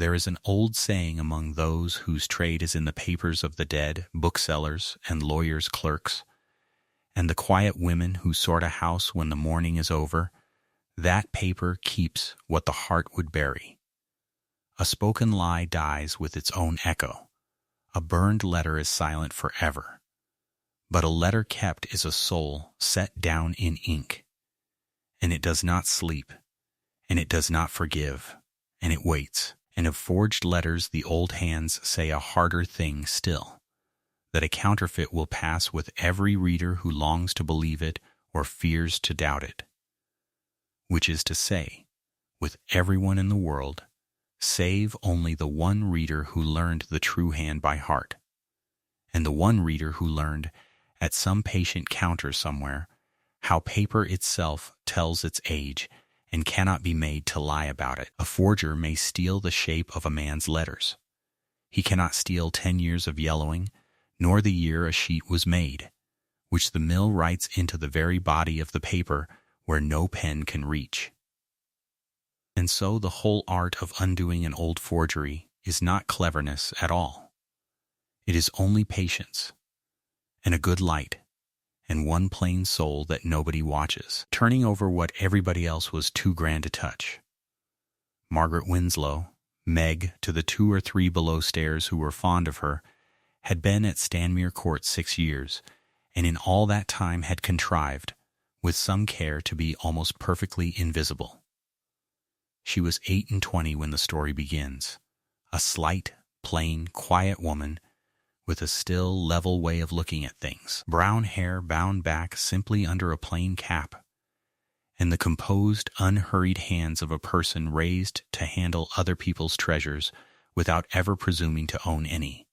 There is an old saying among those whose trade is in the papers of the dead, booksellers and lawyers' clerks, and the quiet women who sort a house when the morning is over, that paper keeps what the heart would bury. A spoken lie dies with its own echo. A burned letter is silent forever. But a letter kept is a soul set down in ink. And it does not sleep, and it does not forgive, and it waits. And of forged letters the old hands say a harder thing still, that a counterfeit will pass with every reader who longs to believe it or fears to doubt it. Which is to say, with everyone in the world, save only the one reader who learned the true hand by heart, and the one reader who learned, at some patient counter somewhere, how paper itself tells its age and cannot be made to lie about it. A forger may steal the shape of a man's letters. He cannot steal 10 years of yellowing, nor the year a sheet was made, which the mill writes into the very body of the paper where no pen can reach. And so the whole art of undoing an old forgery is not cleverness at all. It is only patience, and a good light, and one plain soul that nobody watches, turning over what everybody else was too grand to touch. Margaret Winslow, Meg to the 2 or 3 below stairs who were fond of her, had been at Stanmere Court 6 years, and in all that time had contrived, with some care, to be almost perfectly invisible. She was 28 when the story begins, a slight, plain, quiet woman, with a still, level way of looking at things, brown hair bound back simply under a plain cap, and the composed, unhurried hands of a person raised to handle other people's treasures without ever presuming to own any.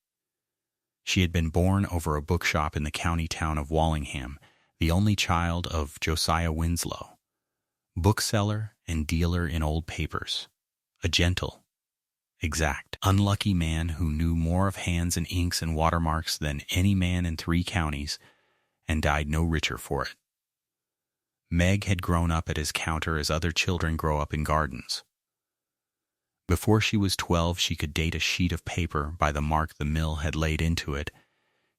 She had been born over a bookshop in the county town of Wallingham, the only child of Josiah Winslow, bookseller and dealer in old papers, a gentle, exact, unlucky man who knew more of hands and inks and watermarks than any man in 3 counties, and died no richer for it. Meg had grown up at his counter as other children grow up in gardens. Before she was 12, she could date a sheet of paper by the mark the mill had laid into it.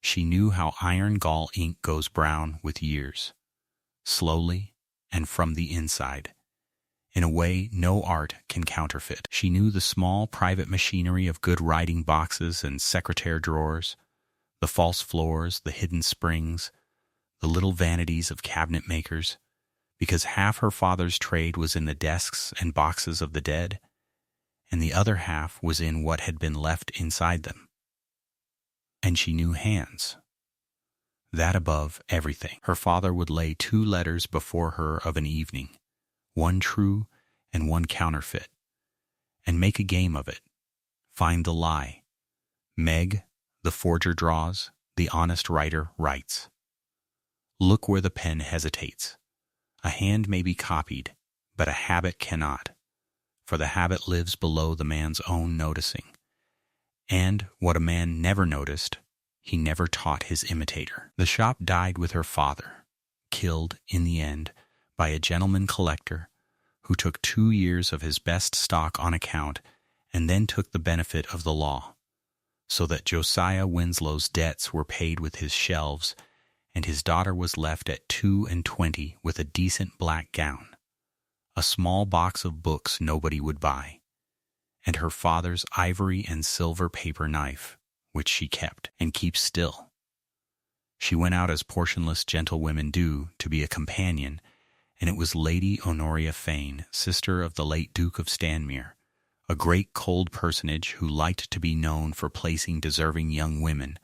She knew how iron gall ink goes brown with years, slowly and from the inside, in a way no art can counterfeit. She knew the small private machinery of good writing boxes and secretaire drawers, the false floors, the hidden springs, the little vanities of cabinet makers, because half her father's trade was in the desks and boxes of the dead, and the other half was in what had been left inside them. And she knew hands. That above everything. Her father would lay 2 letters before her of an evening, one true and one counterfeit, and make a game of it, find the lie. Meg, the forger, draws, the honest writer writes. Look where the pen hesitates. A hand may be copied, but a habit cannot, for the habit lives below the man's own noticing. And what a man never noticed, he never taught his imitator. The shop died with her father, killed, in the end, by a gentleman collector who took 2 years of his best stock on account and then took the benefit of the law, so that Josiah Winslow's debts were paid with his shelves, and his daughter was left at 22 with a decent black gown, a small box of books nobody would buy, and her father's ivory and silver paper knife, which she kept, and keeps still. She went out as portionless gentlewomen do, to be a companion, and it was Lady Honoria Fane, sister of the late Duke of Stanmere, a great cold personage who liked to be known for placing deserving young women,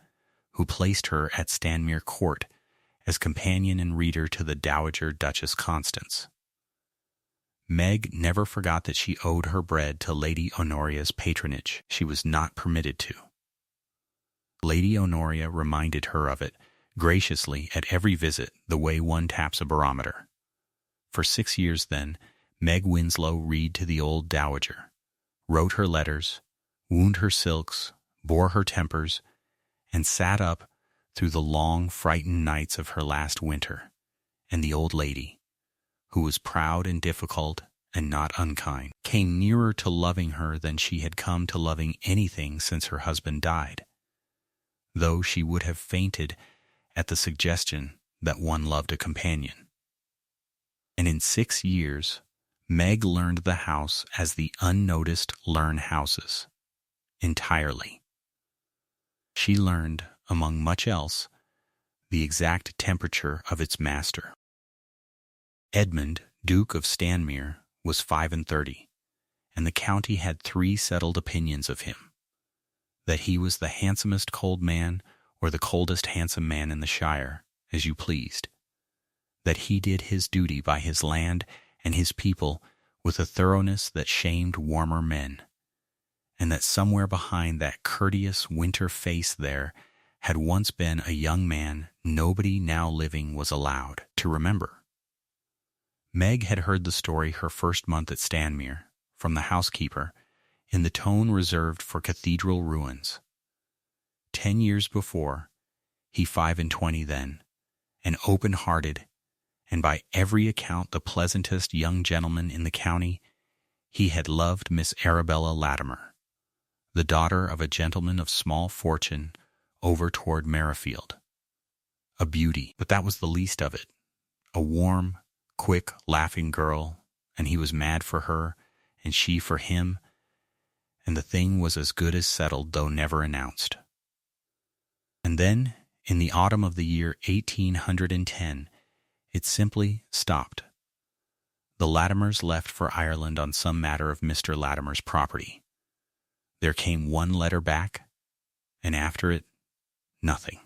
who placed her at Stanmere Court as companion and reader to the Dowager Duchess Constance. Meg never forgot that she owed her bread to Lady Honoria's patronage. She was not permitted to. Lady Honoria reminded her of it graciously at every visit, the way one taps a barometer. For 6 years then, Meg Winslow read to the old dowager, wrote her letters, wound her silks, bore her tempers, and sat up through the long, frightened nights of her last winter, and the old lady, who was proud and difficult and not unkind, came nearer to loving her than she had come to loving anything since her husband died, though she would have fainted at the suggestion that one loved a companion. And in 6 years, Meg learned the house as the unnoticed learn houses, entirely. She learned, among much else, the exact temperature of its master. Edmund, Duke of Stanmere, was 35, and the county had 3 settled opinions of him: that he was the handsomest cold man or the coldest handsome man in the shire, as you pleased; that he did his duty by his land and his people with a thoroughness that shamed warmer men; and that somewhere behind that courteous winter face there had once been a young man nobody now living was allowed to remember. Meg had heard the story her first month at Stanmere, from the housekeeper, in the tone reserved for cathedral ruins. 10 years before, he 25 then, and open-hearted, and by every account the pleasantest young gentleman in the county, he had loved Miss Arabella Latimer, the daughter of a gentleman of small fortune over toward Merrifield. A beauty, but that was the least of it. A warm, quick, laughing girl, and he was mad for her, and she for him, and the thing was as good as settled, though never announced. And then, in the autumn of the year 1810, it simply stopped. The Latimers left for Ireland on some matter of Mr. Latimer's property. There came one letter back, and after it, nothing.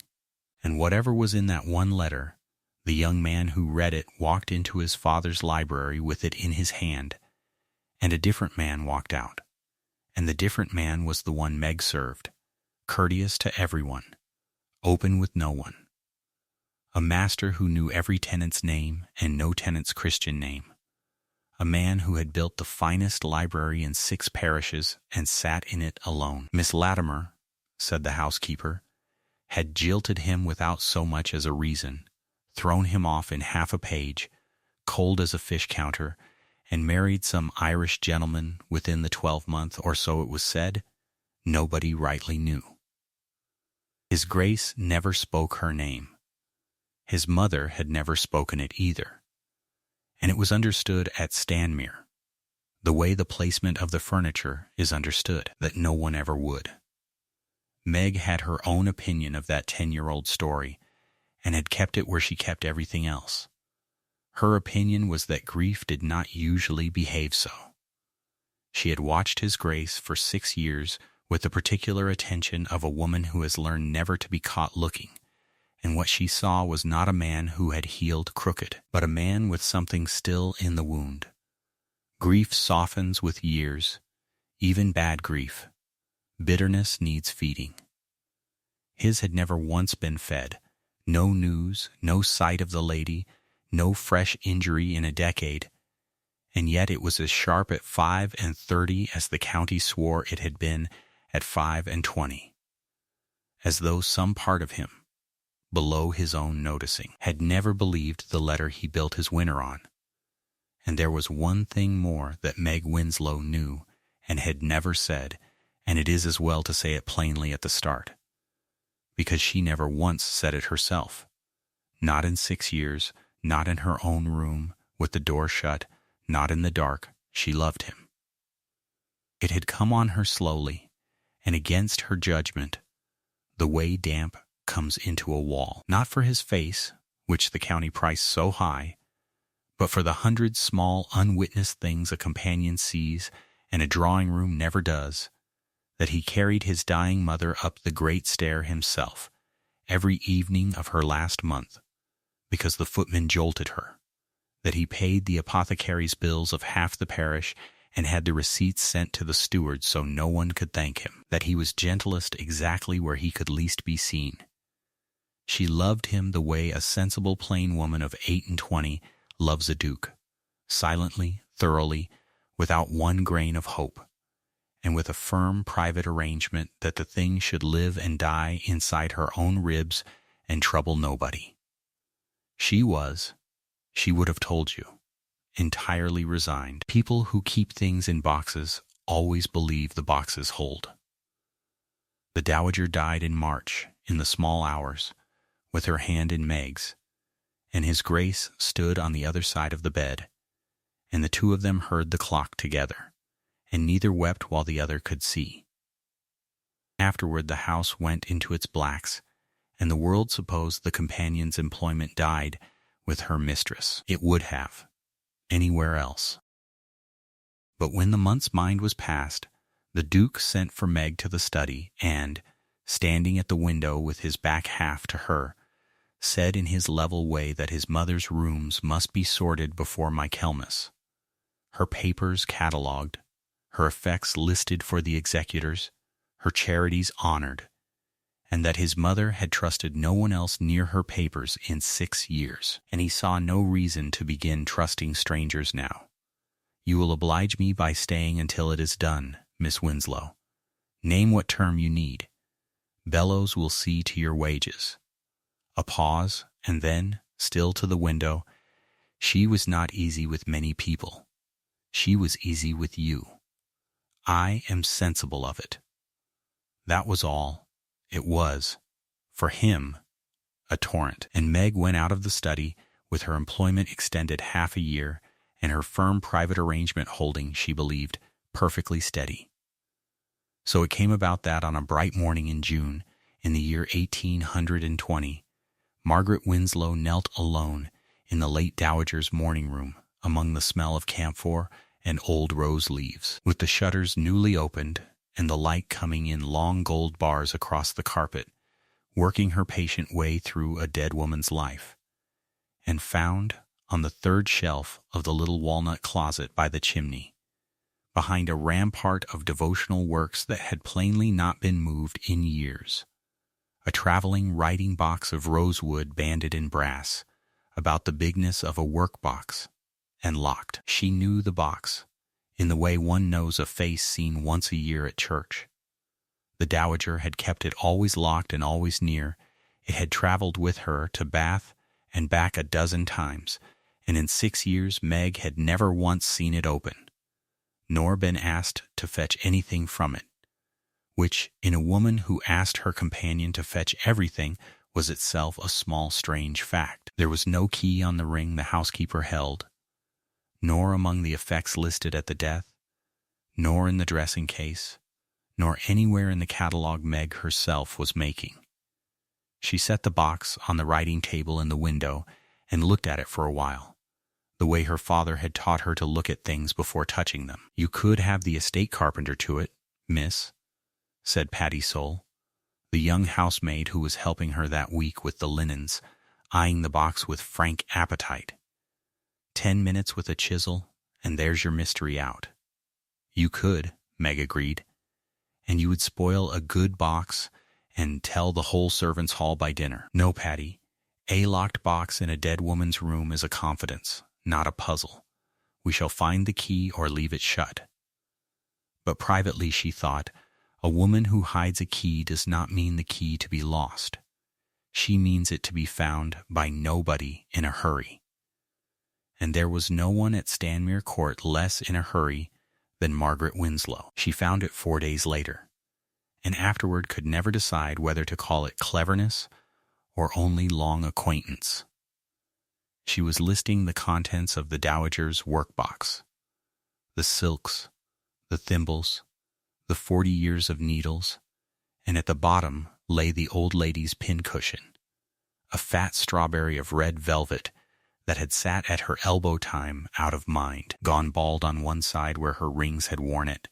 And whatever was in that one letter, the young man who read it walked into his father's library with it in his hand, and a different man walked out. And the different man was the one Meg served, courteous to everyone, open with no one. A master who knew every tenant's name and no tenant's Christian name. A man who had built the finest library in 6 parishes and sat in it alone. Miss Latimer, said the housekeeper, had jilted him without so much as a reason, thrown him off in half a page, cold as a fish counter, and married some Irish gentleman within the 12-month, or so it was said. Nobody rightly knew. His Grace never spoke her name. His mother had never spoken it either. And it was understood at Stanmere, the way the placement of the furniture is understood, that no one ever would. Meg had her own opinion of that 10-year-old story, and had kept it where she kept everything else. Her opinion was that grief did not usually behave so. She had watched his Grace for 6 years with the particular attention of a woman who has learned never to be caught looking, and what she saw was not a man who had healed crooked, but a man with something still in the wound. Grief softens with years, even bad grief. Bitterness needs feeding. His had never once been fed. No news, no sight of the lady, no fresh injury in a decade, and yet it was as sharp at 35 as the county swore it had been at 25, as though some part of him, below his own noticing, had never believed the letter he built his winter on. And there was one thing more that Meg Winslow knew and had never said, and it is as well to say it plainly at the start, because she never once said it herself. Not in 6 years, not in her own room, with the door shut, not in the dark, she loved him. It had come on her slowly, and against her judgment, the way damp comes into a wall, not for his face, which the county priced so high, but for the 100 small unwitnessed things a companion sees and a drawing-room never does, that he carried his dying mother up the great stair himself every evening of her last month, because the footman jolted her, that he paid the apothecary's bills of half the parish and had the receipts sent to the steward so no one could thank him, that he was gentlest exactly where he could least be seen. She loved him the way a sensible plain woman of 28 loves a duke, silently, thoroughly, without one grain of hope, and with a firm private arrangement that the thing should live and die inside her own ribs and trouble nobody. She would have told you, entirely resigned. People who keep things in boxes always believe the boxes hold. The Dowager died in March, in the small hours, with her hand in Meg's, and His Grace stood on the other side of the bed, and the two of them heard the clock together, and neither wept while the other could see. Afterward the house went into its blacks, and the world supposed the companion's employment died with her mistress. It would have, anywhere else. But when the month's mind was past, the Duke sent for Meg to the study, and, standing at the window with his back half to her, said in his level way that his mother's rooms must be sorted before Michaelmas, her papers catalogued, her effects listed for the executors, her charities honored, and that his mother had trusted no one else near her papers in 6 years, and he saw no reason to begin trusting strangers now. "You will oblige me by staying until it is done, Miss Winslow. Name what term you need. Bellows will see to your wages." A pause, and then, still to the window, "She was not easy with many people. She was easy with you. I am sensible of it." That was all. It was, for him, a torrent. And Meg went out of the study, with her employment extended half a year, and her firm private arrangement holding, she believed, perfectly steady. So it came about that on a bright morning in June, in the year 1820, Margaret Winslow knelt alone in the late Dowager's morning room among the smell of camphor and old rose leaves, with the shutters newly opened and the light coming in long gold bars across the carpet, working her patient way through a dead woman's life, and found, on the third shelf of the little walnut closet by the chimney, behind a rampart of devotional works that had plainly not been moved in years, a traveling writing box of rosewood banded in brass, about the bigness of a work-box, and locked. She knew the box, in the way one knows a face seen once a year at church. The Dowager had kept it always locked and always near. It had traveled with her to Bath and back a dozen times, and in 6 years Meg had never once seen it open, nor been asked to fetch anything from it, which, in a woman who asked her companion to fetch everything, was itself a small strange fact. There was no key on the ring the housekeeper held, nor among the effects listed at the death, nor in the dressing case, nor anywhere in the catalogue Meg herself was making. She set the box on the writing table in the window and looked at it for a while, the way her father had taught her to look at things before touching them. "You could have the estate carpenter to it, miss," said Patty Sole, the young housemaid who was helping her that week with the linens, eyeing the box with frank appetite. 10 minutes with a chisel, and there's your mystery out." "You could," Meg agreed, "and you would spoil a good box and tell the whole servants' hall by dinner." "No, Patty. A locked box in a dead woman's room is a confidence, not a puzzle. We shall find the key or leave it shut." But privately she thought, a woman who hides a key does not mean the key to be lost. She means it to be found by nobody in a hurry. And there was no one at Stanmere Court less in a hurry than Margaret Winslow. She found it 4 days later, and afterward could never decide whether to call it cleverness or only long acquaintance. She was listing the contents of the Dowager's workbox, the silks, the thimbles, the 40 years of needles, and at the bottom lay the old lady's pincushion, a fat strawberry of red velvet that had sat at her elbow time out of mind, gone bald on one side where her rings had worn it.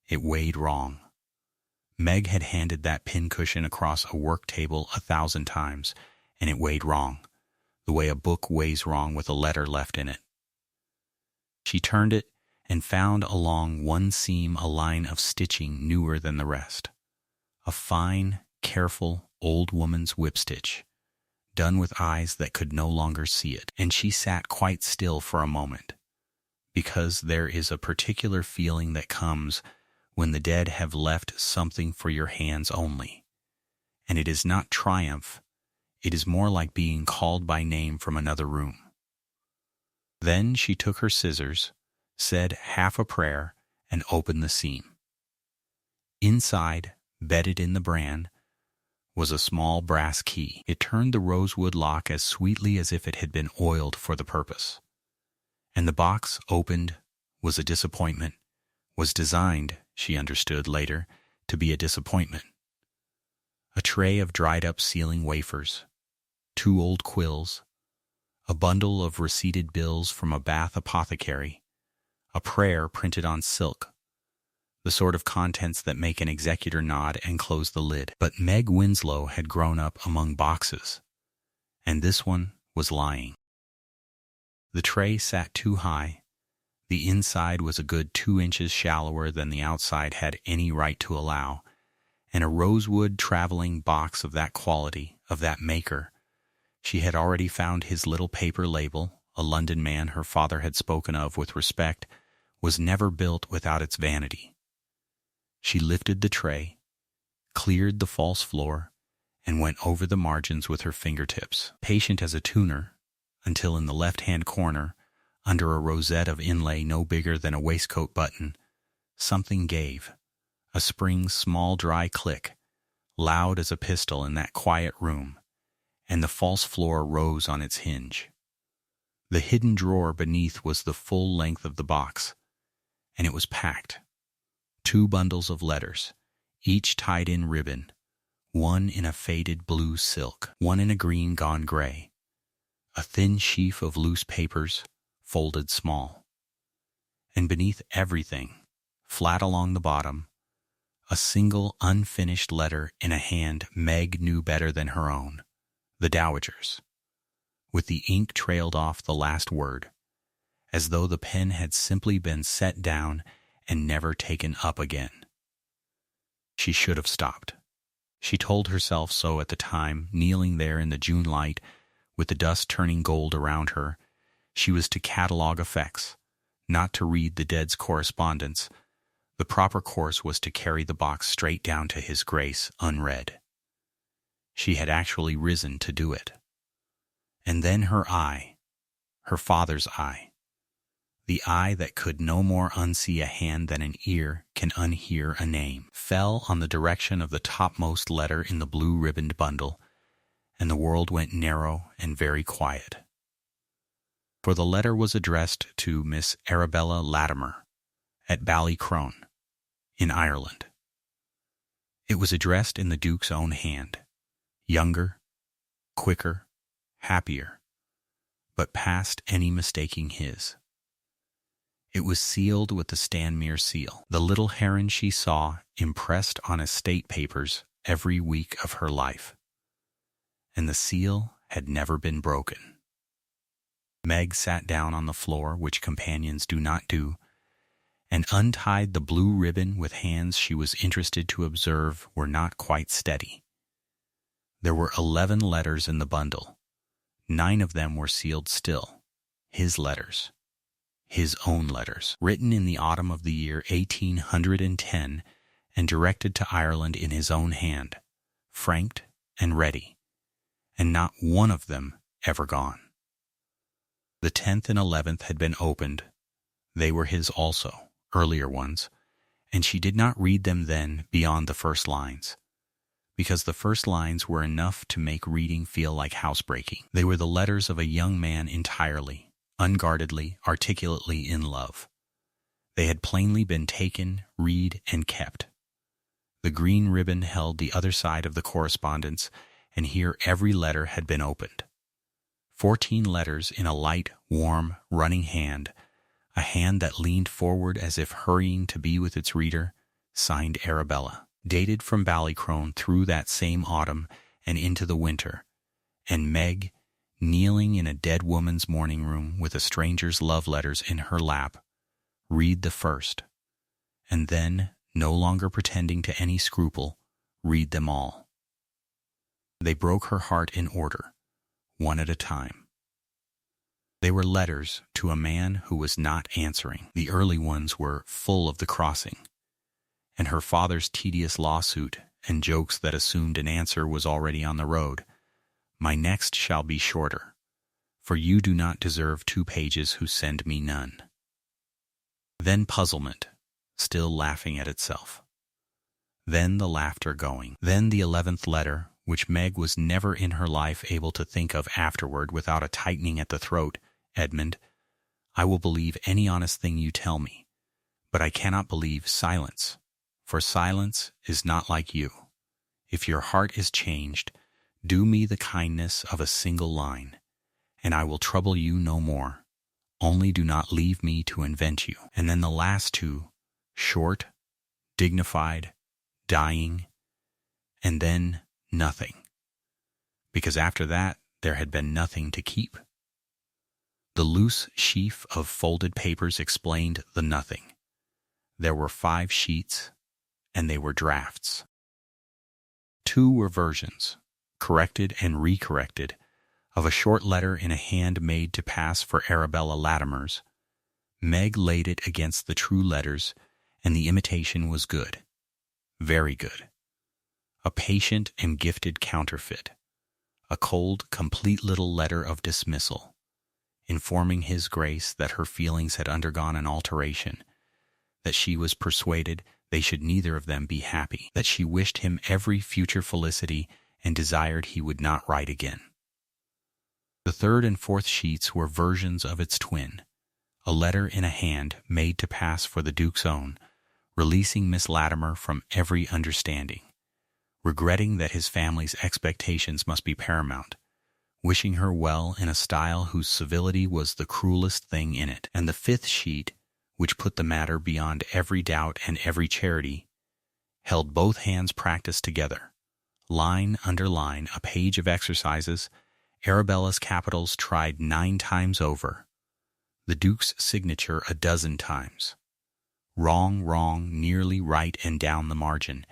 It weighed wrong. Meg had handed that pincushion across a work table 1,000 times, and it weighed wrong, the way a book weighs wrong with a letter left in it. She turned it and found along one seam a line of stitching newer than the rest, a fine, careful, old woman's whip-stitch, done with eyes that could no longer see it, and she sat quite still for a moment, because there is a particular feeling that comes when the dead have left something for your hands only, and it is not triumph, it is more like being called by name from another room. Then she took her scissors, said half a prayer, and opened the seam. Inside, bedded in the bran, was a small brass key. It turned the rosewood lock as sweetly as if it had been oiled for the purpose. And the box, opened, was a disappointment, was designed, she understood later, to be a disappointment. A tray of dried-up sealing wafers, 2 old quills, a bundle of receipted bills from a Bath apothecary, a prayer printed on silk, the sort of contents that make an executor nod and close the lid. But Meg Winslow had grown up among boxes, and this one was lying. The tray sat too high. The inside was a good 2 inches shallower than the outside had any right to allow, and a rosewood traveling box of that quality, of that maker. She had already found his little paper label, a London man her father had spoken of with respect, was never built without its vanity. She lifted the tray, cleared the false floor, and went over the margins with her fingertips, patient as a tuner, until in the left-hand corner, under a rosette of inlay no bigger than a waistcoat button, something gave, a spring's small dry click, loud as a pistol in that quiet room, and the false floor rose on its hinge. The hidden drawer beneath was the full length of the box, and it was packed. 2 bundles of letters, each tied in ribbon, one in a faded blue silk, one in a green gone gray, a thin sheaf of loose papers, folded small. And beneath everything, flat along the bottom, a single unfinished letter in a hand Meg knew better than her own, the Dowager's, with the ink trailed off the last word, as though the pen had simply been set down and never taken up again. She should have stopped. She told herself so at the time, kneeling there in the June light, with the dust turning gold around her. She was to catalogue effects, not to read the dead's correspondence. The proper course was to carry the box straight down to his grace, unread. She had actually risen to do it. And then her eye, her father's eye, the eye that could no more unsee a hand than an ear can unhear a name, fell on the direction of the topmost letter in the blue-ribboned bundle, and the world went narrow and very quiet. For the letter was addressed to Miss Arabella Latimer, at Ballycrone, in Ireland. It was addressed in the Duke's own hand, younger, quicker, happier, but past any mistaking his. It was sealed with the Stanmere seal, the little heron she saw impressed on estate papers every week of her life. And the seal had never been broken. Meg sat down on the floor, which companions do not do, and untied the blue ribbon with hands she was interested to observe were not quite steady. There were 11 letters in the bundle. 9 of them were sealed still, his letters. His own letters, written in the autumn of the year 1810 and directed to Ireland in his own hand, franked and ready, and not one of them ever gone. The 10th and 11th had been opened. They were his also, earlier ones, and she did not read them then beyond the first lines, because the first lines were enough to make reading feel like housebreaking. They were the letters of a young man entirely, unguardedly, articulately in love. They had plainly been taken, read, and kept. The green ribbon held the other side of the correspondence, and here every letter had been opened. 14 letters in a light, warm, running hand, a hand that leaned forward as if hurrying to be with its reader, signed Arabella, dated from Ballycrone through that same autumn and into the winter, and Meg, kneeling in a dead woman's morning room with a stranger's love letters in her lap, read the first, and then, no longer pretending to any scruple, read them all. They broke her heart in order, one at a time. They were letters to a man who was not answering. The early ones were full of the crossing, and her father's tedious lawsuit and jokes that assumed an answer was already on the road. My next shall be shorter, for you do not deserve 2 pages who send me none. Then puzzlement, still laughing at itself. Then the laughter going. Then the 11th letter, which Meg was never in her life able to think of afterward without a tightening at the throat. Edmund, I will believe any honest thing you tell me, but I cannot believe silence, for silence is not like you. If your heart is changed, do me the kindness of a single line, and I will trouble you no more. Only do not leave me to invent you. And then the last 2, short, dignified, dying, and then nothing, because after that there had been nothing to keep. The loose sheaf of folded papers explained the nothing. There were 5 sheets, and they were drafts. 2 were versions, corrected and recorrected, of a short letter in a hand made to pass for Arabella Latimer's. Meg laid it against the true letters, and the imitation was good. Very good. A patient and gifted counterfeit. A cold, complete little letter of dismissal, informing his grace that her feelings had undergone an alteration, that she was persuaded they should neither of them be happy, that she wished him every future felicity and desired he would not write again. The 3rd and 4th sheets were versions of its twin, a letter in a hand made to pass for the Duke's own, releasing Miss Latimer from every understanding, regretting that his family's expectations must be paramount, wishing her well in a style whose civility was the cruelest thing in it. And the 5th sheet, which put the matter beyond every doubt and every charity, held both hands practiced together, line under line, a page of exercises, Arabella's capitals tried 9 times over, the Duke's signature a dozen times. Wrong, wrong, nearly right and down the margin,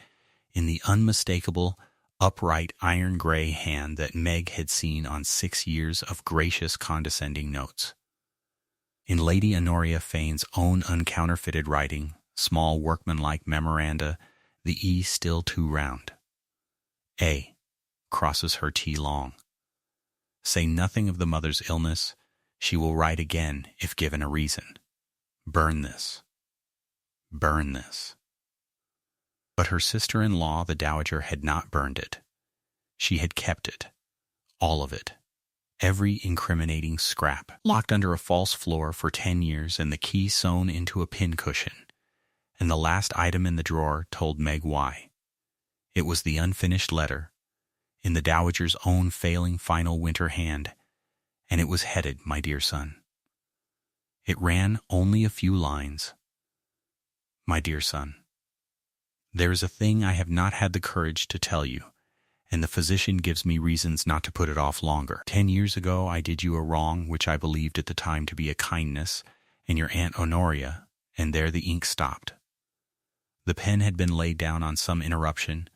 in the unmistakable, upright iron-gray hand that Meg had seen on 6 years of gracious condescending notes. In Lady Honoria Fane's own uncounterfeited writing, small workmanlike memoranda, the E still too round. A crosses her T long. Say nothing of the mother's illness, she will write again if given a reason. Burn this. Burn this. But her sister-in-law, the Dowager, had not burned it. She had kept it, all of it, every incriminating scrap, locked under a false floor for 10 years and the key sewn into a pincushion. And the last item in the drawer told Meg why. It was the unfinished letter, in the Dowager's own failing final winter hand, and it was headed, "My dear son." It ran only a few lines. "My dear son, there is a thing I have not had the courage to tell you, and the physician gives me reasons not to put it off longer. 10 years ago I did you a wrong which I believed at the time to be a kindness, and your Aunt Honoria, and there the ink stopped. The pen had been laid down on some interruption,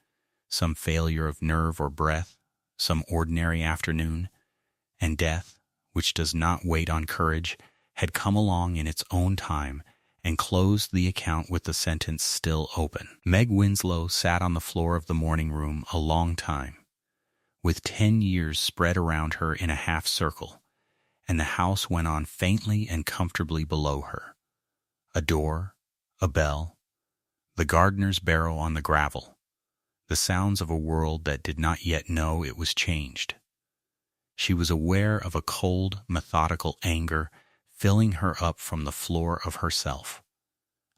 some failure of nerve or breath, some ordinary afternoon, and death, which does not wait on courage, had come along in its own time and closed the account with the sentence still open. Meg Winslow sat on the floor of the morning room a long time, with 10 years spread around her in a half circle, and the house went on faintly and comfortably below her. A door, a bell, the gardener's barrow on the gravel, the sounds of a world that did not yet know it was changed. She was aware of a cold, methodical anger filling her up from the floor of herself,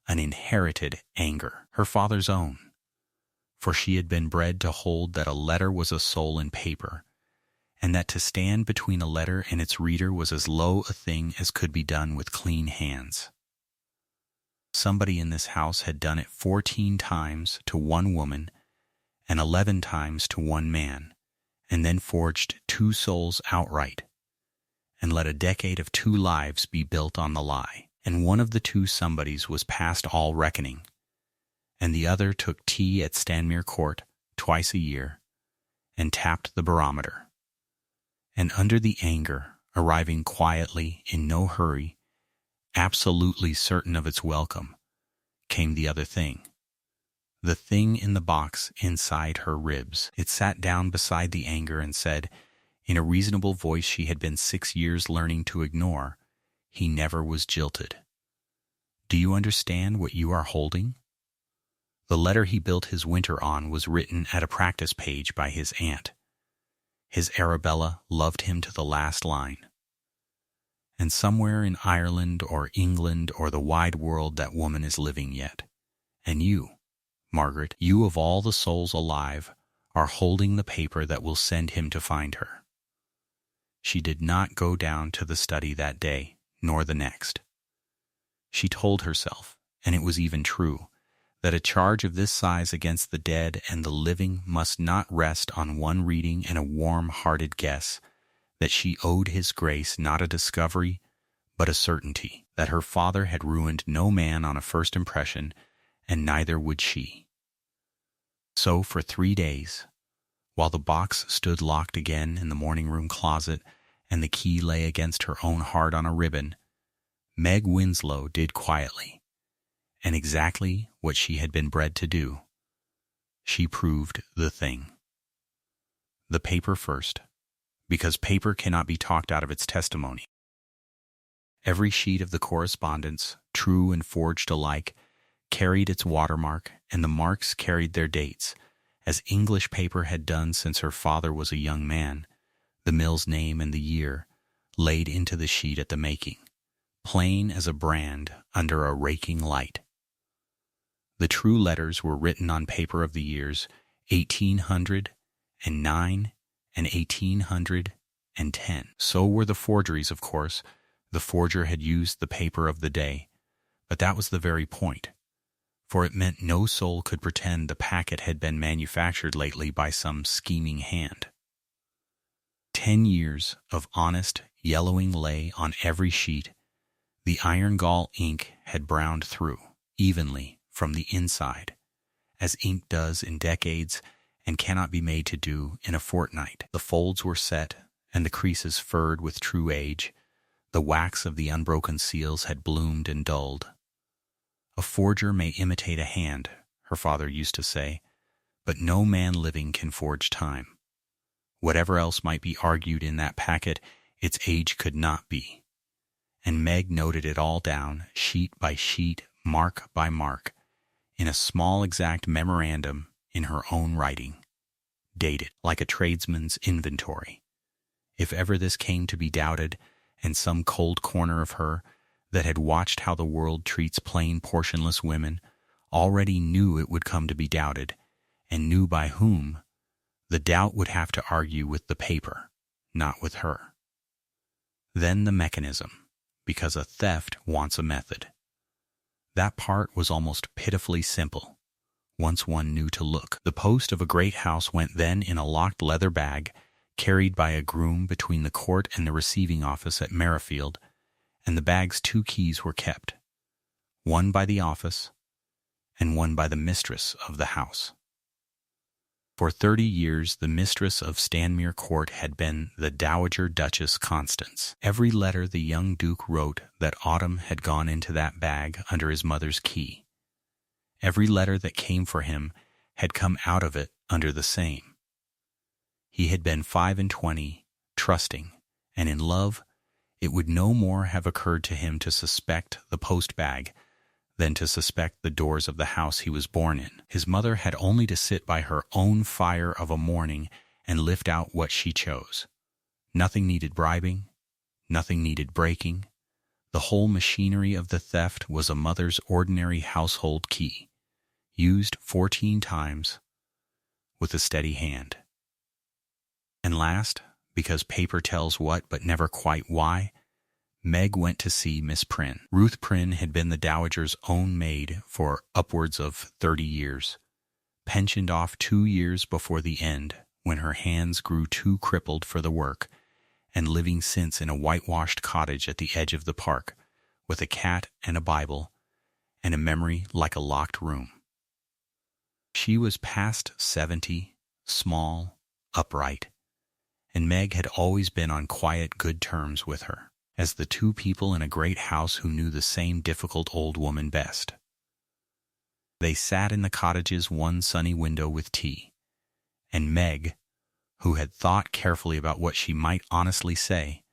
an inherited anger, her father's own, for she had been bred to hold that a letter was a soul in paper, and that to stand between a letter and its reader was as low a thing as could be done with clean hands. Somebody in this house had done it 14 times to one woman and 11 times to one man, and then forged 2 souls outright, and let a decade of 2 lives be built on the lie. And one of the 2 somebodies was past all reckoning, and the other took tea at Stanmere Court twice a year, and tapped the barometer. And under the anger, arriving quietly, in no hurry, absolutely certain of its welcome, came the other thing. The thing in the box inside her ribs. It sat down beside the anger and said, In a reasonable voice she had been 6 years learning to ignore, he never was jilted. Do you understand what you are holding? The letter he built his winter on was written at a practice page by his aunt. His Arabella loved him to the last line. And somewhere in Ireland or England or the wide world that woman is living yet. And you, Margaret, you of all the souls alive, are holding the paper that will send him to find her. She did not go down to the study that day, nor the next. She told herself, and it was even true, that a charge of this size against the dead and the living must not rest on one reading and a warm-hearted guess, that she owed his grace not a discovery, but a certainty, that her father had ruined no man on a first impression, and neither would she. So for 3 days, while the box stood locked again in the morning-room closet and the key lay against her own heart on a ribbon, Meg Winslow did quietly, and exactly what she had been bred to do. She proved the thing. The paper first, because paper cannot be talked out of its testimony. Every sheet of the correspondence, true and forged alike, carried its watermark, and the marks carried their dates, as English paper had done since her father was a young man, the mill's name and the year, laid into the sheet at the making, plain as a brand under a raking light. The true letters were written on paper of the years 1800 and 9 and 1810. So were the forgeries, of course. The forger had used the paper of the day, but that was the very point, for it meant no soul could pretend the packet had been manufactured lately by some scheming hand. 10 years of honest yellowing lay on every sheet. The iron gall ink had browned through, evenly, from the inside, as ink does in decades and cannot be made to do in a fortnight. The folds were set, and the creases furred with true age. The wax of the unbroken seals had bloomed and dulled. A forger may imitate a hand, her father used to say, but no man living can forge time. Whatever else might be argued in that packet, its age could not be. And Meg noted it all down, sheet by sheet, mark by mark, in a small exact memorandum in her own writing, dated like a tradesman's inventory. If ever this came to be doubted, and some cold corner of her, that had watched how the world treats plain portionless women, already knew it would come to be doubted, and knew by whom, the doubt would have to argue with the paper, not with her. Then the mechanism, because a theft wants a method. That part was almost pitifully simple, once one knew to look. The post of a great house went then in a locked leather bag, carried by a groom between the court and the receiving office at Merrifield, and the bag's 2 keys were kept, one by the office and one by the mistress of the house. For 30 years the mistress of Stanmere Court had been the Dowager Duchess Constance. Every letter the young Duke wrote that autumn had gone into that bag under his mother's key. Every letter that came for him had come out of it under the same. He had been 25, trusting, and in love. It would no more have occurred to him to suspect the post-bag than to suspect the doors of the house he was born in. His mother had only to sit by her own fire of a morning and lift out what she chose. Nothing needed bribing, nothing needed breaking. The whole machinery of the theft was a mother's ordinary household key, used 14 times with a steady hand. And last, because paper tells what but never quite why, Meg went to see Miss Prynne. Ruth Prynne had been the Dowager's own maid for upwards of 30 years, pensioned off 2 years before the end when her hands grew too crippled for the work, and living since in a whitewashed cottage at the edge of the park, with a cat and a Bible, and a memory like a locked room. She was past 70, small, upright, and Meg had always been on quiet, good terms with her, as the 2 people in a great house who knew the same difficult old woman best. They sat in the cottage's one sunny window with tea, and Meg, who had thought carefully about what she might honestly say,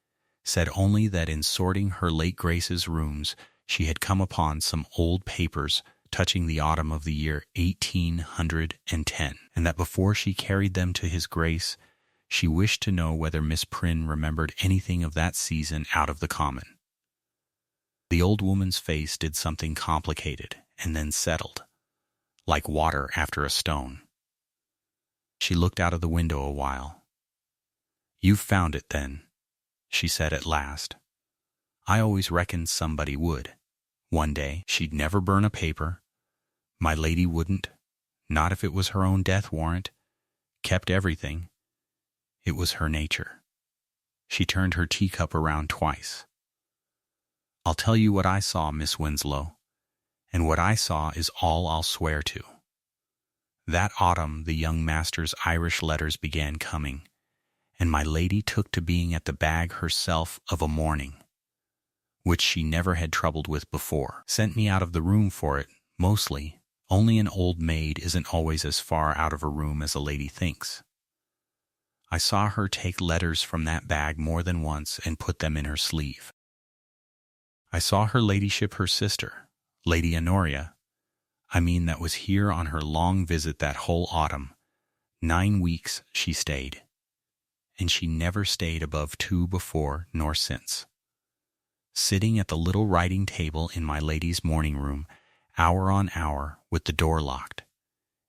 said only that in sorting her late Grace's rooms she had come upon some old papers touching the autumn of the year 1810, and that before she carried them to his Grace, she wished to know whether Miss Prynne remembered anything of that season out of the common. The old woman's face did something complicated and then settled, like water after a stone. She looked out of the window a while. "You've found it, then," she said at last. "I always reckoned somebody would. One day she'd never burn a paper. My lady wouldn't, not if it was her own death warrant. Kept everything. It was her nature." She turned her teacup around twice. "I'll tell you what I saw, Miss Winslow, and what I saw is all I'll swear to. That autumn the young master's Irish letters began coming, and my lady took to being at the bag herself of a morning, which she never had troubled with before. Sent me out of the room for it, mostly. Only an old maid isn't always as far out of a room as a lady thinks. I saw her take letters from that bag more than once and put them in her sleeve. I saw her ladyship her sister, Lady Honoria, that was here on her long visit that whole autumn. 9 weeks she stayed, and she never stayed above 2 before nor since. Sitting at the little writing table in my lady's morning room, hour on hour, with the door locked,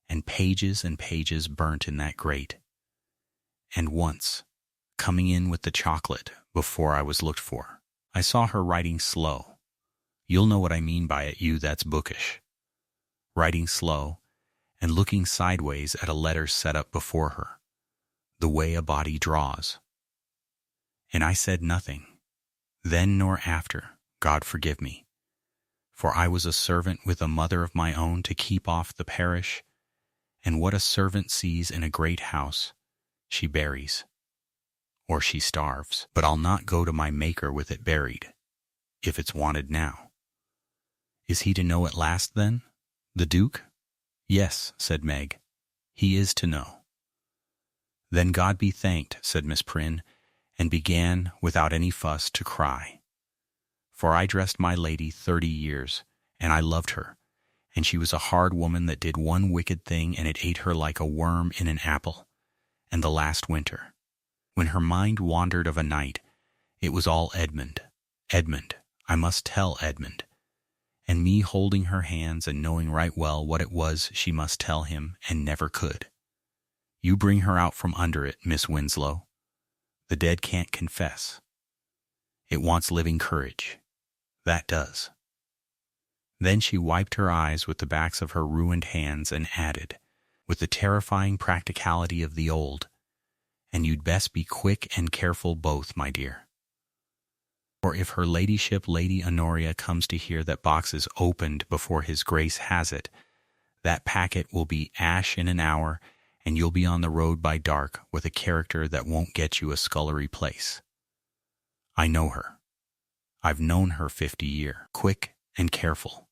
and pages burnt in that grate. And once, coming in with the chocolate before I was looked for, I saw her writing slow. You'll know what I mean by it, you that's bookish. Writing slow, and looking sideways at a letter set up before her, the way a body draws. And I said nothing, then nor after, God forgive me, for I was a servant with a mother of my own to keep off the parish, and what a servant sees in a great house, she buries, or she starves. But I'll not go to my Maker with it buried, if it's wanted now. Is he to know at last, then? The Duke? Yes, said Meg. He is to know. Then God be thanked, said Miss Prynne, and began, without any fuss, to cry. For I dressed my lady 30 years, and I loved her, and she was a hard woman that did one wicked thing, and it ate her like a worm in an apple. And the last winter, when her mind wandered of a night, it was all Edmund. Edmund, I must tell Edmund. And me holding her hands and knowing right well what it was she must tell him and never could. You bring her out from under it, Miss Winslow. The dead can't confess. It wants living courage. That does. Then she wiped her eyes with the backs of her ruined hands and added, with the terrifying practicality of the old, and you'd best be quick and careful both, my dear. For if her ladyship Lady Honoria comes to hear that box is opened before his Grace has it, that packet will be ash in an hour, and you'll be on the road by dark with a character that won't get you a scullery place. I know her. I've known her 50 year, quick and careful,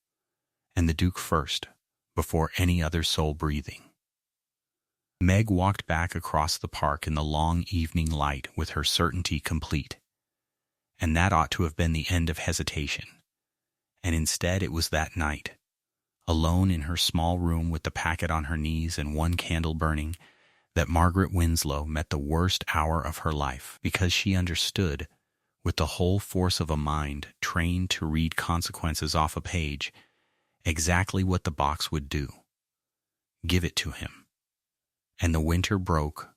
and the Duke first, before any other soul breathing. Meg walked back across the park in the long evening light with her certainty complete, and that ought to have been the end of hesitation. And instead it was that night, alone in her small room with the packet on her knees and one candle burning, that Margaret Winslow met the worst hour of her life, because she understood, with the whole force of a mind trained to read consequences off a page, exactly what the box would do. Give it to him. And the winter broke.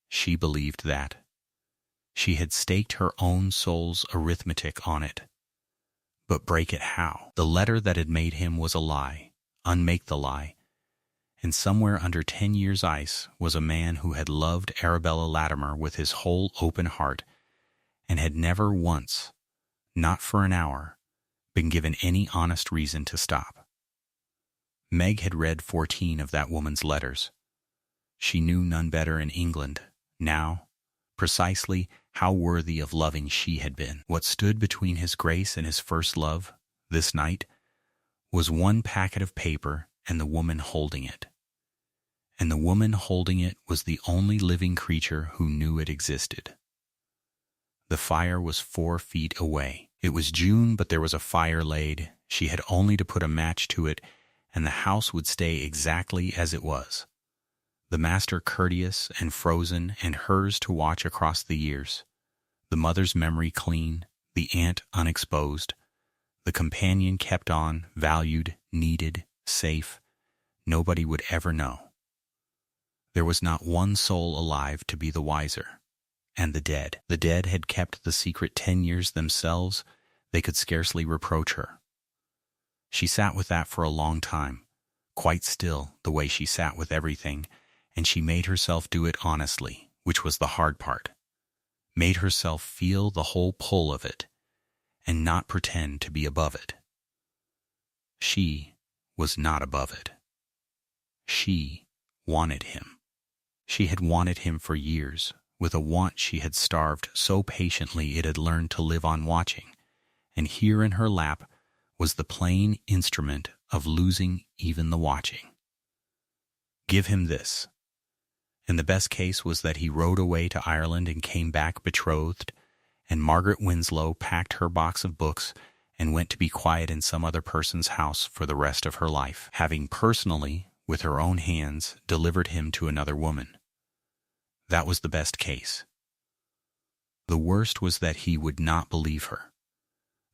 She believed that. She had staked her own soul's arithmetic on it. But break it how? The letter that had made him was a lie. Unmake the lie. And somewhere under 10 years' ice was a man who had loved Arabella Latimer with his whole open heart, and had never once, not for an hour, been given any honest reason to stop. Meg had read 14 of that woman's letters. She knew none better in England, now, precisely how worthy of loving she had been. What stood between his Grace and his first love, this night, was one packet of paper and the woman holding it. and the woman holding it was the only living creature who knew it existed. The fire was 4 feet away. It was June, but there was a fire laid. She had only to put a match to it, and the house would stay exactly as it was. The master courteous and frozen, and hers to watch across the years. The mother's memory clean, the aunt unexposed. The companion kept on, valued, needed, safe. Nobody would ever know. There was not one soul alive to be the wiser. And the dead had kept the secret 10 years themselves. They could scarcely reproach her. She sat with that for a long time, quite still the way she sat with everything, and she made herself do it honestly, which was the hard part. Made herself feel the whole pull of it, and not pretend to be above it. She was not above it. She wanted him. She had wanted him for years. With a want she had starved so patiently it had learned to live on watching, and here in her lap was the plain instrument of losing even the watching. Give him this. And the best case was that he rode away to Ireland and came back betrothed, and Margaret Winslow packed her box of books and went to be quiet in some other person's house for the rest of her life, having personally, with her own hands, delivered him to another woman. That was the best case. The worst was that he would not believe her,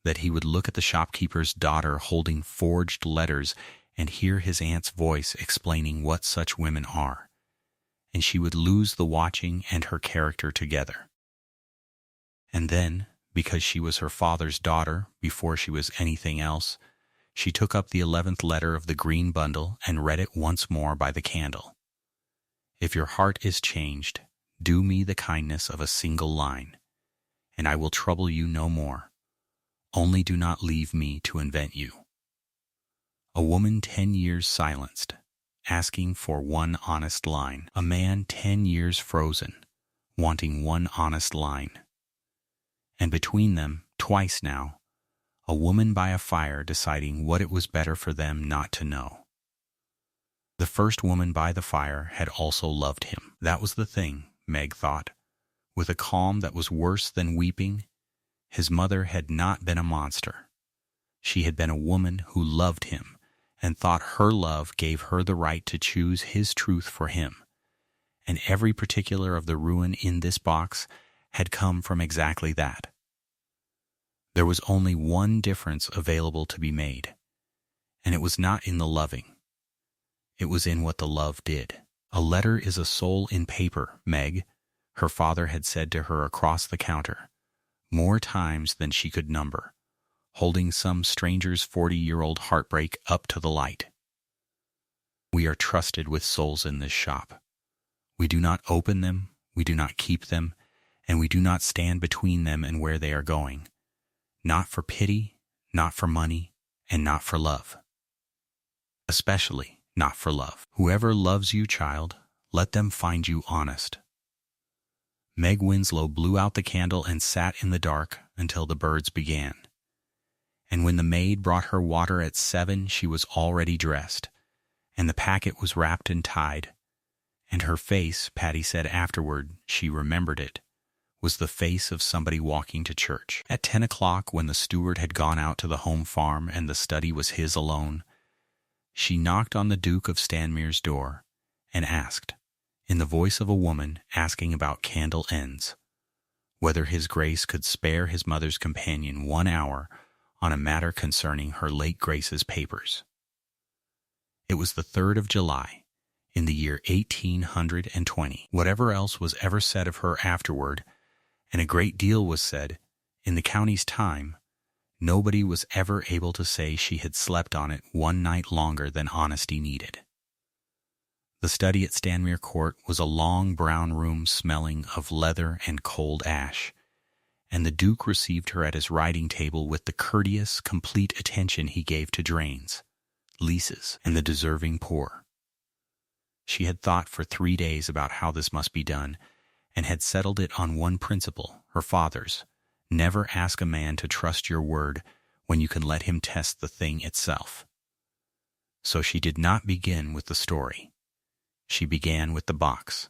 that he would look at the shopkeeper's daughter holding forged letters and hear his aunt's voice explaining what such women are, and she would lose the watching and her character together. And then, because she was her father's daughter before she was anything else, she took up the 11th letter of the green bundle and read it once more by the candle. If your heart is changed, do me the kindness of a single line, and I will trouble you no more. Only do not leave me to invent you. A woman 10 years silenced, asking for one honest line. A man 10 years frozen, wanting one honest line. And between them, twice now, a woman by a fire deciding what it was better for them not to know. The first woman by the fire had also loved him. That was the thing, Meg thought. With a calm that was worse than weeping, his mother had not been a monster. She had been a woman who loved him and thought her love gave her the right to choose his truth for him. And every particular of the ruin in this box had come from exactly that. There was only one difference available to be made, and it was not in the loving. It was in what the love did. A letter is a soul in paper, Meg, her father had said to her across the counter, more times than she could number, holding some stranger's 40-year-old heartbreak up to the light. We are trusted with souls in this shop. We do not open them, we do not keep them, and we do not stand between them and where they are going. Not for pity, not for money, and not for love. Especially not for love. Whoever loves you, child, let them find you honest. Meg Winslow blew out the candle and sat in the dark until the birds began. And when the maid brought her water at 7, she was already dressed, and the packet was wrapped and tied, and her face, Patty said afterward, she remembered it, was the face of somebody walking to church. At 10 o'clock, when the steward had gone out to the home farm and the study was his alone, she knocked on the Duke of Stanmere's door and asked, in the voice of a woman asking about candle ends, whether his grace could spare his mother's companion 1 hour on a matter concerning her late grace's papers. It was the 3rd of July, in the year 1820. Whatever else was ever said of her afterward, and a great deal was said, in the county's time, nobody was ever able to say she had slept on it one night longer than honesty needed. The study at Stanmere Court was a long brown room smelling of leather and cold ash, and the Duke received her at his writing table with the courteous, complete attention he gave to drains, leases, and the deserving poor. She had thought for 3 days about how this must be done, and had settled it on one principle, her father's: never ask a man to trust your word when you can let him test the thing itself. So she did not begin with the story. She began with the box.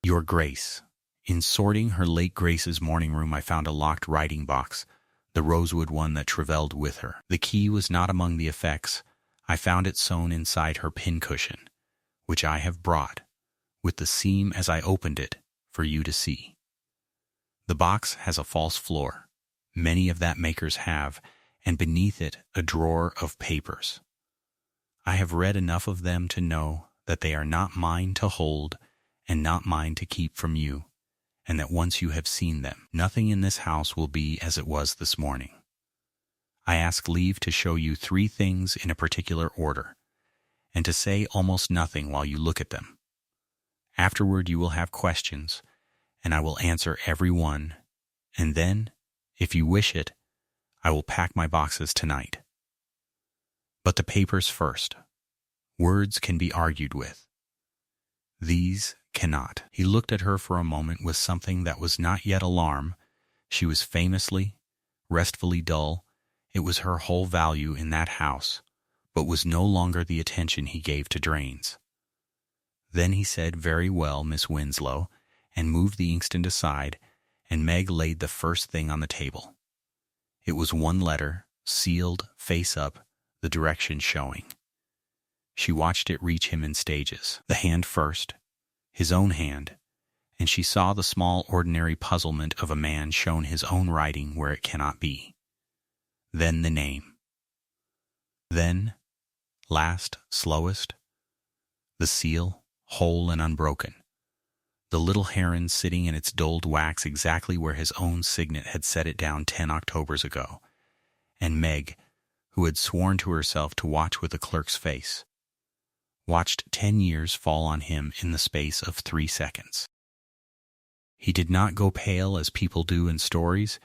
Your Grace. In sorting her late Grace's morning room, I found a locked writing box, the rosewood one that travelled with her. The key was not among the effects. I found it sewn inside her pincushion, which I have brought, with the seam as I opened it, for you to see. The box has a false floor. Many of that makers have, and beneath it a drawer of papers. I have read enough of them to know that they are not mine to hold and not mine to keep from you, and that once you have seen them, nothing in this house will be as it was this morning. I ask leave to show you 3 things in a particular order, and to say almost nothing while you look at them. Afterward you will have questions, and I will answer every one, and then, if you wish it, I will pack my boxes tonight. But the papers first. Words can be argued with. These cannot. He looked at her for a moment with something that was not yet alarm. She was famously, restfully dull. It was her whole value in that house, but was no longer the attention he gave to drains. Then he said, "Very well, Miss Winslow," and moved the inkstand aside, and Meg laid the first thing on the table. It was one letter, sealed, face up, the direction showing. She watched it reach him in stages, the hand first, his own hand, and she saw the small ordinary puzzlement of a man shown his own writing where it cannot be. Then the name. Then, last, slowest, the seal, whole and unbroken. The little heron sitting in its dulled wax exactly where his own signet had set it down 10 Octobers ago, and Meg, who had sworn to herself to watch with the clerk's face, watched 10 years fall on him in the space of 3 seconds. He did not go pale as people do in stories.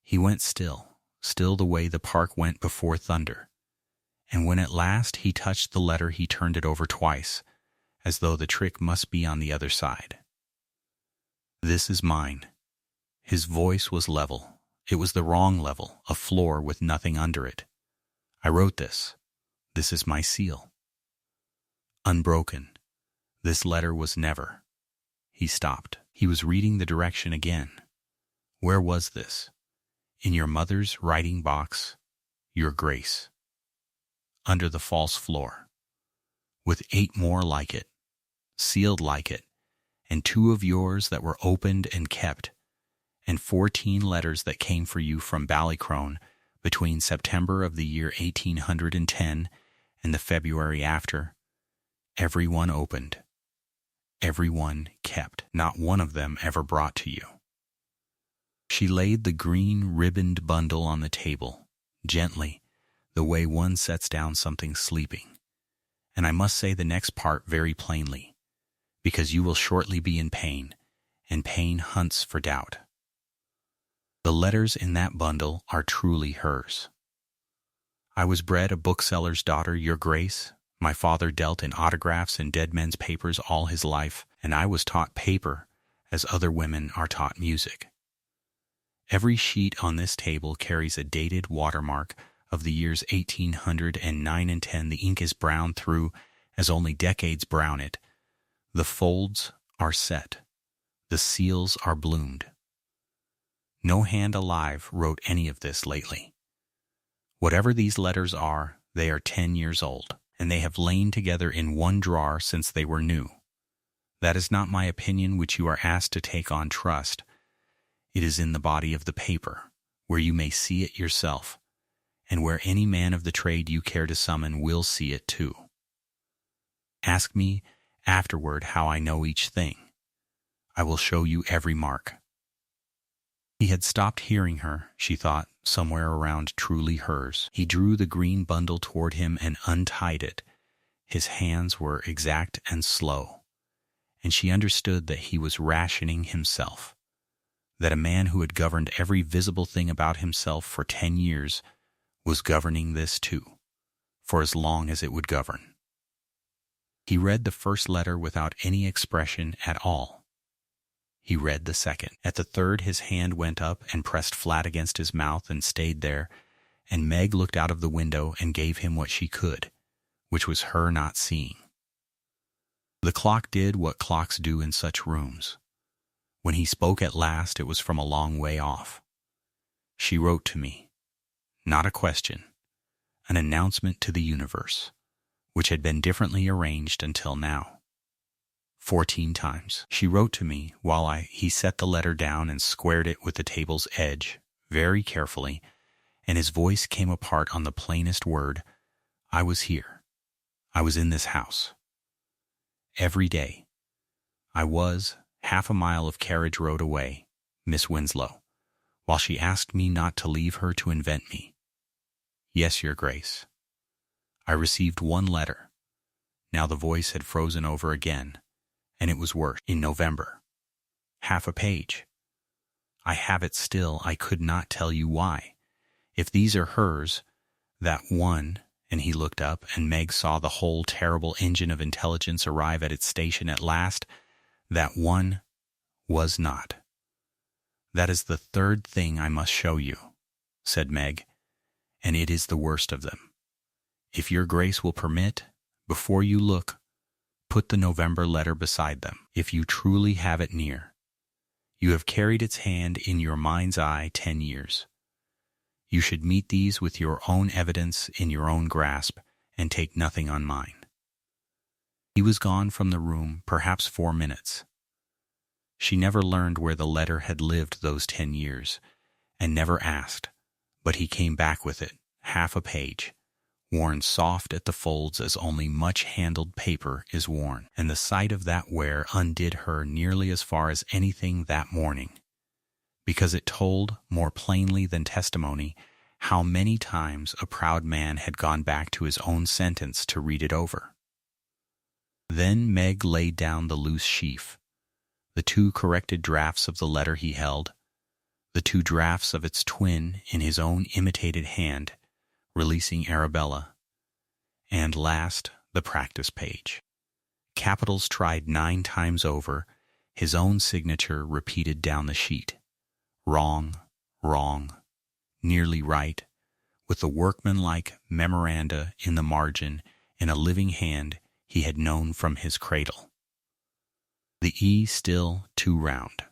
He went still the way the park went before thunder. And when at last he touched the letter, he turned it over twice, as though the trick must be on the other side. This is mine. His voice was level. It was the wrong level, a floor with nothing under it. I wrote this. This is my seal. Unbroken. This letter was never. He stopped. He was reading the direction again. Where was this? In your mother's writing box, Your Grace. Under the false floor. With 8 more like it, sealed like it, and 2 of yours that were opened and kept, and 14 letters that came for you from Ballycrone between September of the year 1810 and the February after, every one opened, every one kept, not one of them ever brought to you. She laid the green ribboned bundle on the table, gently, the way one sets down something sleeping. And I must say the next part very plainly, because you will shortly be in pain, and pain hunts for doubt. The letters in that bundle are truly hers. I was bred a bookseller's daughter, Your Grace. My father dealt in autographs and dead men's papers all his life, and I was taught paper as other women are taught music. Every sheet on this table carries a dated watermark of the years 1809 and 10. The ink is brown through, as only decades brown it. The folds are set. The seals are bloomed. No hand alive wrote any of this lately. Whatever these letters are, they are 10 years old, and they have lain together in one drawer since they were new. That is not my opinion, which you are asked to take on trust. It is in the body of the paper, where you may see it yourself, and where any man of the trade you care to summon will see it too. Ask me afterward how I know each thing. I will show you every mark. He had stopped hearing her, she thought, somewhere around truly hers. He drew the green bundle toward him and untied it. His hands were exact and slow, and she understood that he was rationing himself, that a man who had governed every visible thing about himself for 10 years was governing this too, for as long as it would govern. He read the first letter without any expression at all. He read the second. At the third, his hand went up and pressed flat against his mouth and stayed there, and Meg looked out of the window and gave him what she could, which was her not seeing. The clock did what clocks do in such rooms. When he spoke at last, it was from a long way off. She wrote to me, not a question, an announcement to the universe, which had been differently arranged until now. 14 times. She wrote to me while he set the letter down and squared it with the table's edge, very carefully, and his voice came apart on the plainest word. I was here. I was in this house. Every day. I was half a mile of carriage road away, Miss Winslow, while she asked me not to leave her to invent me. Yes, Your Grace. I received one letter. Now the voice had frozen over again, and it was worse. In November. Half a page. I have it still. I could not tell you why. If these are hers, that one, and he looked up, and Meg saw the whole terrible engine of intelligence arrive at its station at last, that one was not. That is the third thing I must show you, said Meg, and it is the worst of them. If Your Grace will permit, before you look, put the November letter beside them, if you truly have it near. You have carried its hand in your mind's eye 10 years. You should meet these with your own evidence in your own grasp, and take nothing on mine. He was gone from the room perhaps 4 minutes. She never learned where the letter had lived those 10 years, and never asked, but he came back with it, half a page, worn soft at the folds as only much-handled paper is worn, and the sight of that wear undid her nearly as far as anything that morning, because it told, more plainly than testimony, how many times a proud man had gone back to his own sentence to read it over. Then Meg laid down the loose sheaf, the 2 corrected drafts of the letter he held, the 2 drafts of its twin in his own imitated hand, releasing Arabella, and last, the practice page. Capitals tried 9 times over, his own signature repeated down the sheet. Wrong, wrong, nearly right, with the workmanlike memoranda in the margin in a living hand he had known from his cradle. The E still too round.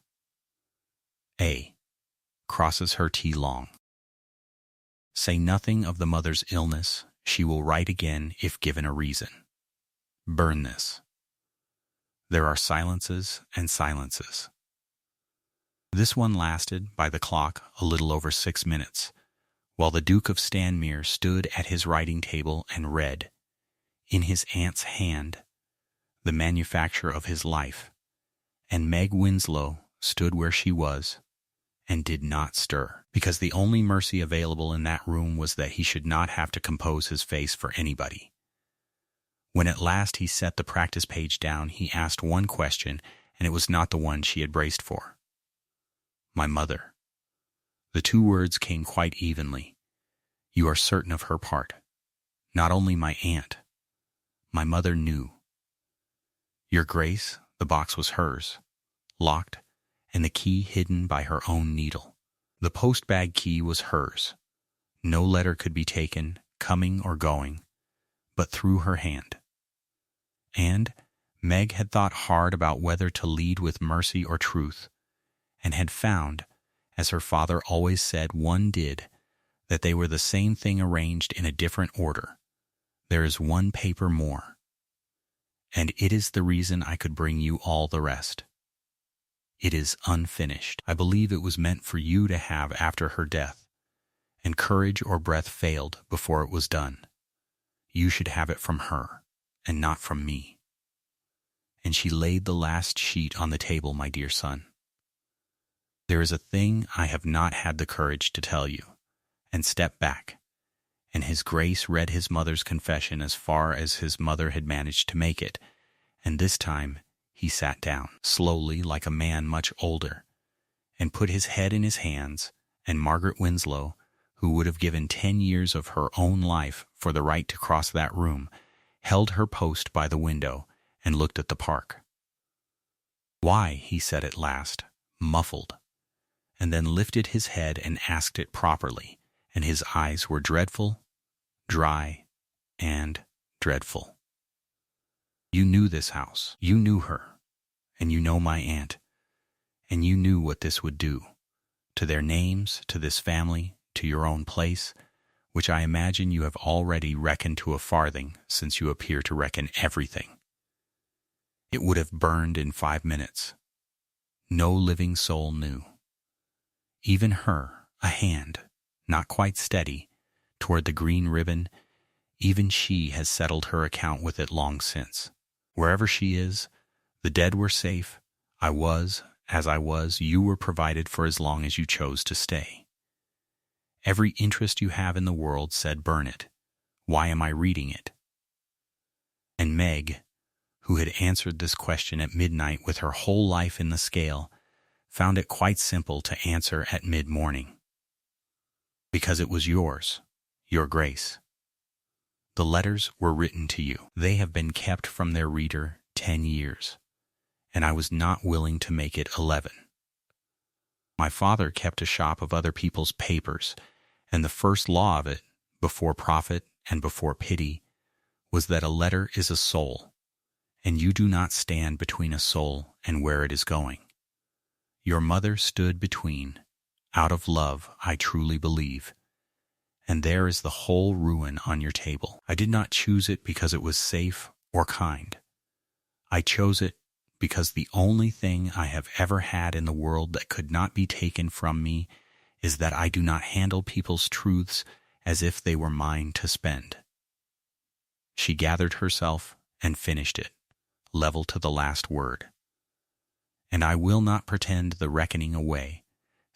A. Crosses her T long. Say nothing of the mother's illness. She will write again if given a reason. Burn this. There are silences and silences. This one lasted, by the clock, a little over 6 minutes, while the Duke of Stanmere stood at his writing table and read, in his aunt's hand, the manufacture of his life, and Meg Winslow stood where she was and did not stir, because the only mercy available in that room was that he should not have to compose his face for anybody. When at last he set the practice page down, he asked one question, and it was not the one she had braced for. My mother. The 2 words came quite evenly. You are certain of her part. Not only my aunt. My mother knew. Your Grace, the box was hers, locked, and the key hidden by her own needle. The post-bag key was hers. No letter could be taken, coming or going, but through her hand. And Meg had thought hard about whether to lead with mercy or truth, and had found, as her father always said one did, that they were the same thing arranged in a different order. There is one paper more, and it is the reason I could bring you all the rest. It is unfinished. I believe it was meant for you to have after her death, and courage or breath failed before it was done. You should have it from her, and not from me. And she laid the last sheet on the table, my dear son. There is a thing I have not had the courage to tell you, and stepped back, and His Grace read his mother's confession as far as his mother had managed to make it, and this time he sat down, slowly like a man much older, and put his head in his hands, and Margaret Winslow, who would have given 10 years of her own life for the right to cross that room, held her post by the window and looked at the park. Why, he said at last, muffled, and then lifted his head and asked it properly, and his eyes were dreadful, dry, and dreadful. You knew this house. You knew her. And you know my aunt. And you knew what this would do. To their names, to this family, to your own place, which I imagine you have already reckoned to a farthing, since you appear to reckon everything. It would have burned in 5 minutes. No living soul knew. Even her, a hand, not quite steady, toward the green ribbon, even she has settled her account with it long since. Wherever she is, the dead were safe. I was, as I was, you were provided for as long as you chose to stay. Every interest you have in the world said burn it. Why am I reading it? And Meg, who had answered this question at midnight with her whole life in the scale, found it quite simple to answer at mid-morning. Because it was yours, your grace. The letters were written to you. They have been kept from their reader 10 years, and I was not willing to make it 11. My father kept a shop of other people's papers, and the first law of it, before profit and before pity, was that a letter is a soul, and you do not stand between a soul and where it is going. Your mother stood between, out of love, I truly believe, and there is the whole ruin on your table. I did not choose it because it was safe or kind. I chose it because the only thing I have ever had in the world that could not be taken from me is that I do not handle people's truths as if they were mine to spend. She gathered herself and finished it, level to the last word. And I will not pretend the reckoning away,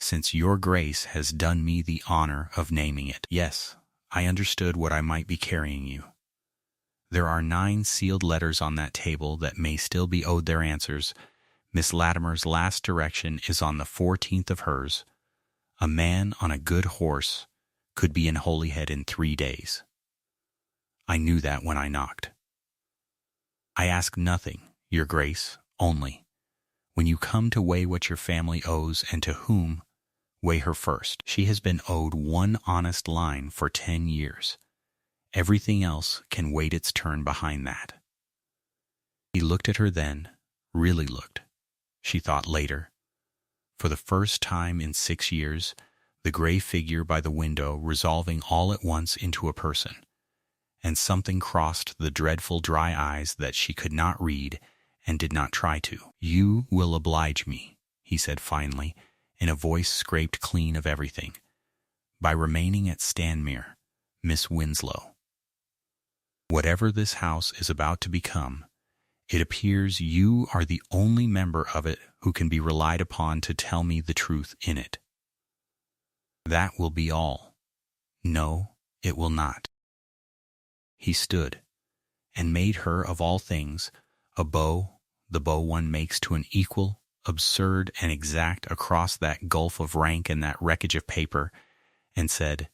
since your grace has done me the honor of naming it. Yes, I understood what I might be carrying you. There are 9 sealed letters on that table that may still be owed their answers. Miss Latimer's last direction is on the 14th of hers. A man on a good horse could be in Holyhead in 3 days. I knew that when I knocked. I ask nothing, your grace, only, when you come to weigh what your family owes and to whom, weigh her first. She has been owed 1 honest line for 10 years. Everything else can wait its turn behind that. He looked at her then, really looked, she thought later. For the first time in 6 years, the gray figure by the window resolving all at once into a person, and something crossed the dreadful dry eyes that she could not read and did not try to. You will oblige me, he said finally, in a voice scraped clean of everything, by remaining at Stanmere, Miss Winslow. Whatever this house is about to become, it appears you are the only member of it who can be relied upon to tell me the truth in it. That will be all. No, it will not. He stood, and made her of all things a bow, the bow one makes to an equal, absurd, and exact across that gulf of rank and that wreckage of paper, and said,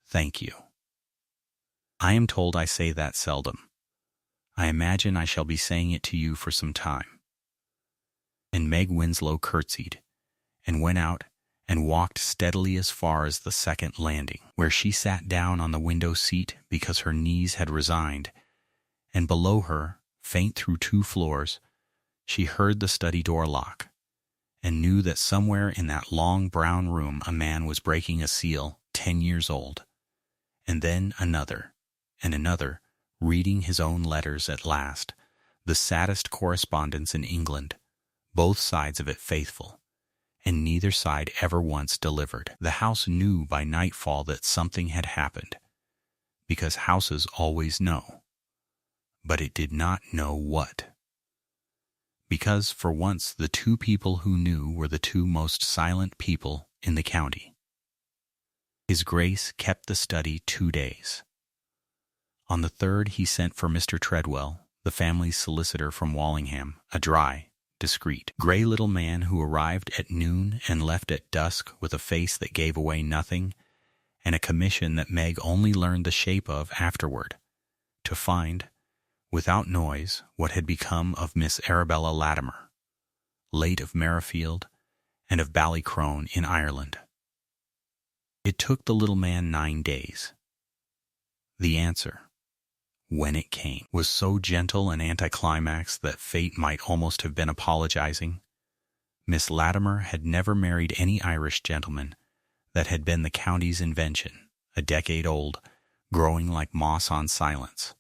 "Thank you." I am told I say that seldom. I imagine I shall be saying it to you for some time. And Meg Winslow curtsied, and went out and walked steadily as far as the second landing, where she sat down on the window seat because her knees had resigned, and below her, faint through 2 floors, she heard the study door lock, and knew that somewhere in that long brown room a man was breaking a seal 10 years old, and then another, and another, reading his own letters at last, the saddest correspondence in England, both sides of it faithful, and neither side ever once delivered. The house knew by nightfall that something had happened, because houses always know, but it did not know what. Because for once the 2 people who knew were the 2 most silent people in the county. His Grace kept the study 2 days. On the 3rd he sent for Mr. Treadwell, the family's solicitor from Wallingham, a dry, discreet, gray little man who arrived at noon and left at dusk with a face that gave away nothing, and a commission that Meg only learned the shape of afterward, to find, without noise, what had become of Miss Arabella Latimer, late of Merrifield and of Ballycrone in Ireland. It took the little man 9 days. The answer, when it came, was so gentle an anticlimax that fate might almost have been apologizing. Miss Latimer had never married any Irish gentleman. That had been the county's invention, a decade old, growing like moss on silence.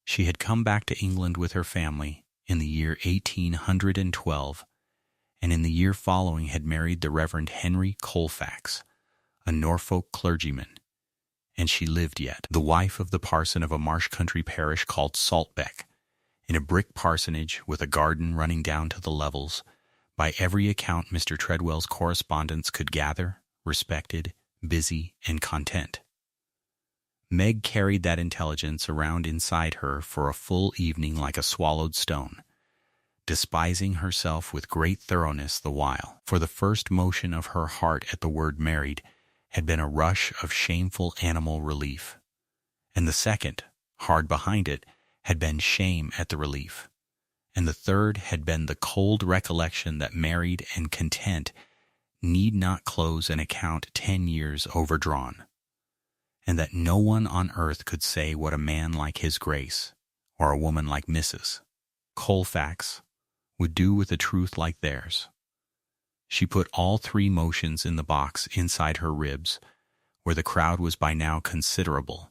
She had come back to England with her family in the year 1812, and in the year following had married the Reverend Henry Colfax, a Norfolk clergyman, and she lived yet, the wife of the parson of a marsh country parish called Saltbeck, in a brick parsonage with a garden running down to the levels, by every account Mr. Treadwell's correspondents could gather, respected, busy, and content. Meg carried that intelligence around inside her for a full evening like a swallowed stone, despising herself with great thoroughness the while, for the first motion of her heart at the word married had been a rush of shameful animal relief, and the second, hard behind it, had been shame at the relief, and the third had been the cold recollection that married and content need not close an account 10 years overdrawn, and that no one on earth could say what a man like his Grace, or a woman like Mrs. Colfax, would do with a truth like theirs. She put all three motions in the box inside her ribs, where the crowd was by now considerable,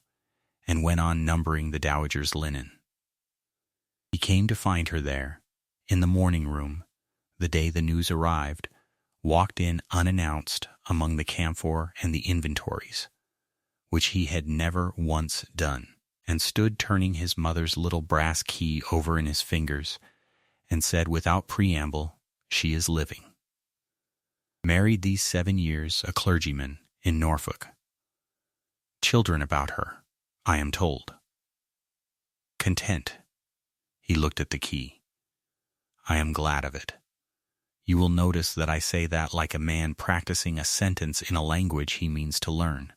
and went on numbering the dowager's linen. He came to find her there, in the morning room, the day the news arrived, walked in unannounced among the camphor and the inventories, which he had never once done, and stood turning his mother's little brass key over in his fingers, and said without preamble, "She is living. Married these 7 years, a clergyman in Norfolk. Children about her, I am told. Content." He looked at the key. "I am glad of it. You will notice that I say that like a man practicing a sentence in a language he means to learn.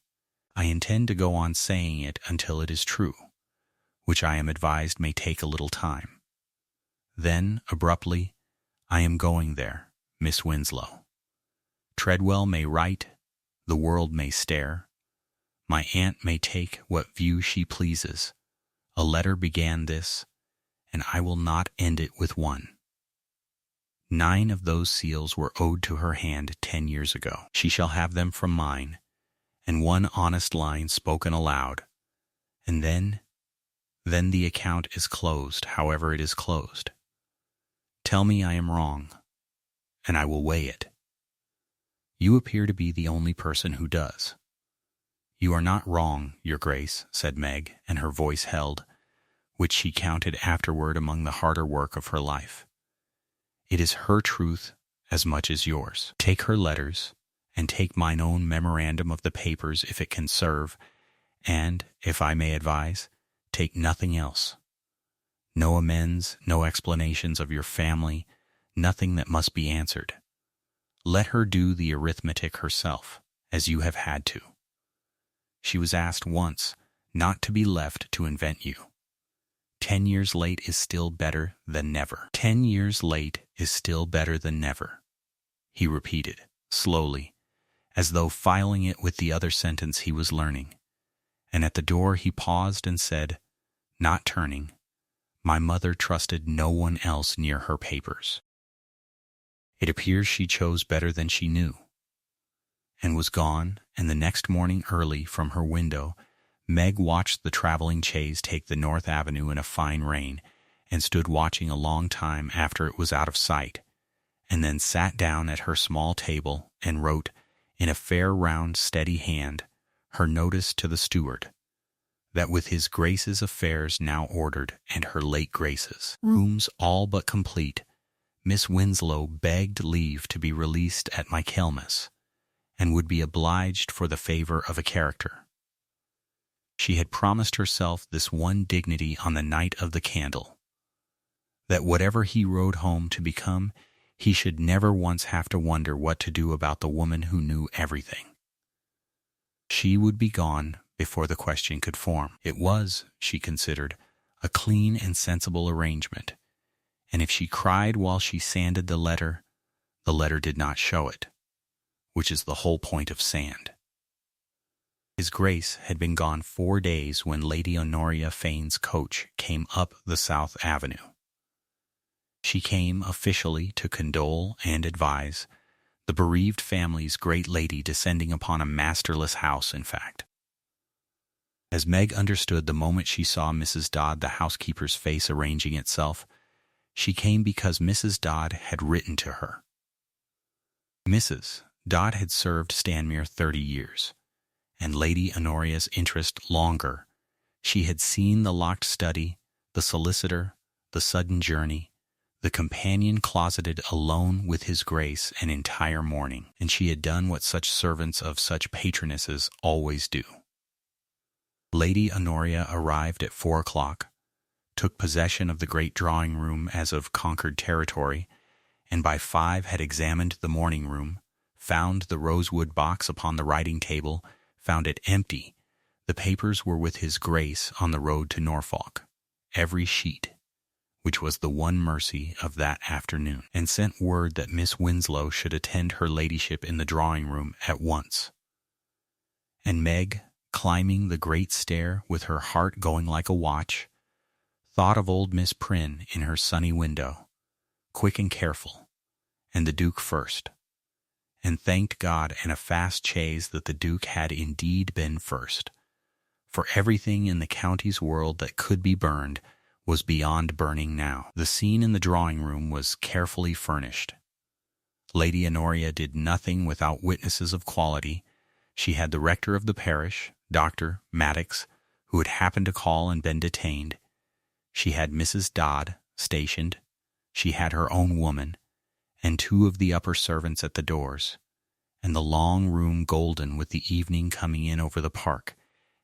I intend to go on saying it until it is true, which I am advised may take a little time. Then, abruptly, I am going there, Miss Winslow. Treadwell may write, the world may stare, my aunt may take what view she pleases. A letter began this, and I will not end it with one. 9 of those seals were owed to her hand 10 years ago. She shall have them from mine, and one honest line spoken aloud, and then the account is closed, however it is closed. Tell me I am wrong, and I will weigh it. You appear to be the only person who does." "You are not wrong, Your Grace," said Meg, and her voice held, which she counted afterward among the harder work of her life. "It is her truth as much as yours. Take her letters, and take mine own memorandum of the papers if it can serve, and, if I may advise, take nothing else. No amends, no explanations of your family, nothing that must be answered. Let her do the arithmetic herself, as you have had to. She was asked once not to be left to invent you. 10 years late is still better than never. 10 years late is still better than never," he repeated, slowly, as though filing it with the other sentence he was learning, and at the door he paused and said, not turning, "My mother trusted no one else near her papers. It appears she chose better than she knew," and was gone, and the next morning early from her window, Meg watched the traveling chaise take the North Avenue in a fine rain, and stood watching a long time after it was out of sight, and then sat down at her small table and wrote, in a fair round steady hand, her notice to the steward, that with his Grace's affairs now ordered and her late Grace's rooms all but complete, Miss Winslow begged leave to be released at Michaelmas, and would be obliged for the favor of a character. She had promised herself this one dignity on the night of the candle, that whatever he rode home to become, he should never once have to wonder what to do about the woman who knew everything. She would be gone before the question could form. It was, she considered, a clean and sensible arrangement, and if she cried while she sanded the letter did not show it, which is the whole point of sand. His Grace had been gone 4 days when Lady Honoria Fane's coach came up the South Avenue. She came officially to condole and advise, the bereaved family's great lady descending upon a masterless house, in fact. As Meg understood the moment she saw Mrs. Dodd, the housekeeper's face arranging itself, she came because Mrs. Dodd had written to her. Mrs. Dodd had served Stanmere 30 years, and Lady Honoria's interest longer. She had seen the locked study, the solicitor, the sudden journey, the companion closeted alone with his Grace an entire morning, and she had done what such servants of such patronesses always do. Lady Honoria arrived at 4 o'clock, took possession of the great drawing-room as of conquered territory, and by 5 had examined the morning-room, found the rosewood box upon the writing-table, found it empty. The papers were with his Grace on the road to Norfolk, every sheet, which was the one mercy of that afternoon, and sent word that Miss Winslow should attend her ladyship in the drawing-room at once. And Meg, climbing the great stair with her heart going like a watch, thought of old Miss Prynne in her sunny window, quick and careful, and the Duke first, and thanked God and a fast chaise that the Duke had indeed been first, for everything in the county's world that could be burned was beyond burning now. The scene in the drawing-room was carefully furnished. Lady Honoria did nothing without witnesses of quality. She had the rector of the parish, Dr. Maddox, who had happened to call and been detained. She had Mrs. Dodd stationed. She had her own woman, and 2 of the upper servants at the doors, and the long room golden with the evening coming in over the park,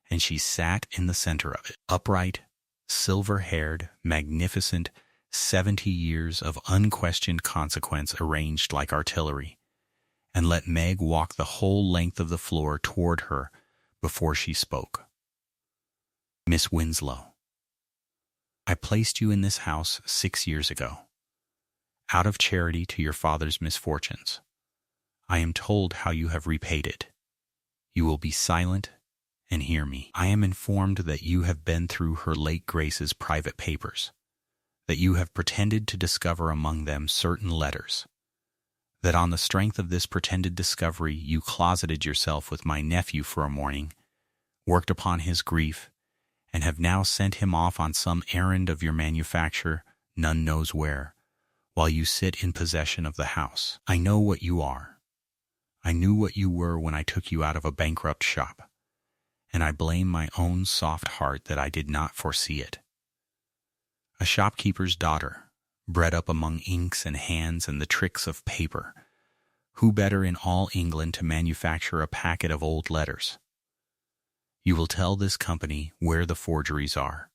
and she sat in the center of it, upright, silver-haired, magnificent, 70 years of unquestioned consequence arranged like artillery, and let Meg walk the whole length of the floor toward her before she spoke. Miss Winslow, I placed you in this house 6 years ago, out of charity to your father's misfortunes. I am told how you have repaid it. You will be silent and hear me. I am informed that you have been through her late Grace's private papers, that you have pretended to discover among them certain letters, that on the strength of this pretended discovery you closeted yourself with my nephew for a morning, worked upon his grief, and have now sent him off on some errand of your manufacture, none knows where, while you sit in possession of the house. I know what you are. I knew what you were when I took you out of a bankrupt shop, and I blame my own soft heart that I did not foresee it. A shopkeeper's daughter, bred up among inks and hands and the tricks of paper, who better in all England to manufacture a packet of old letters? You will tell this company where the forgeries are.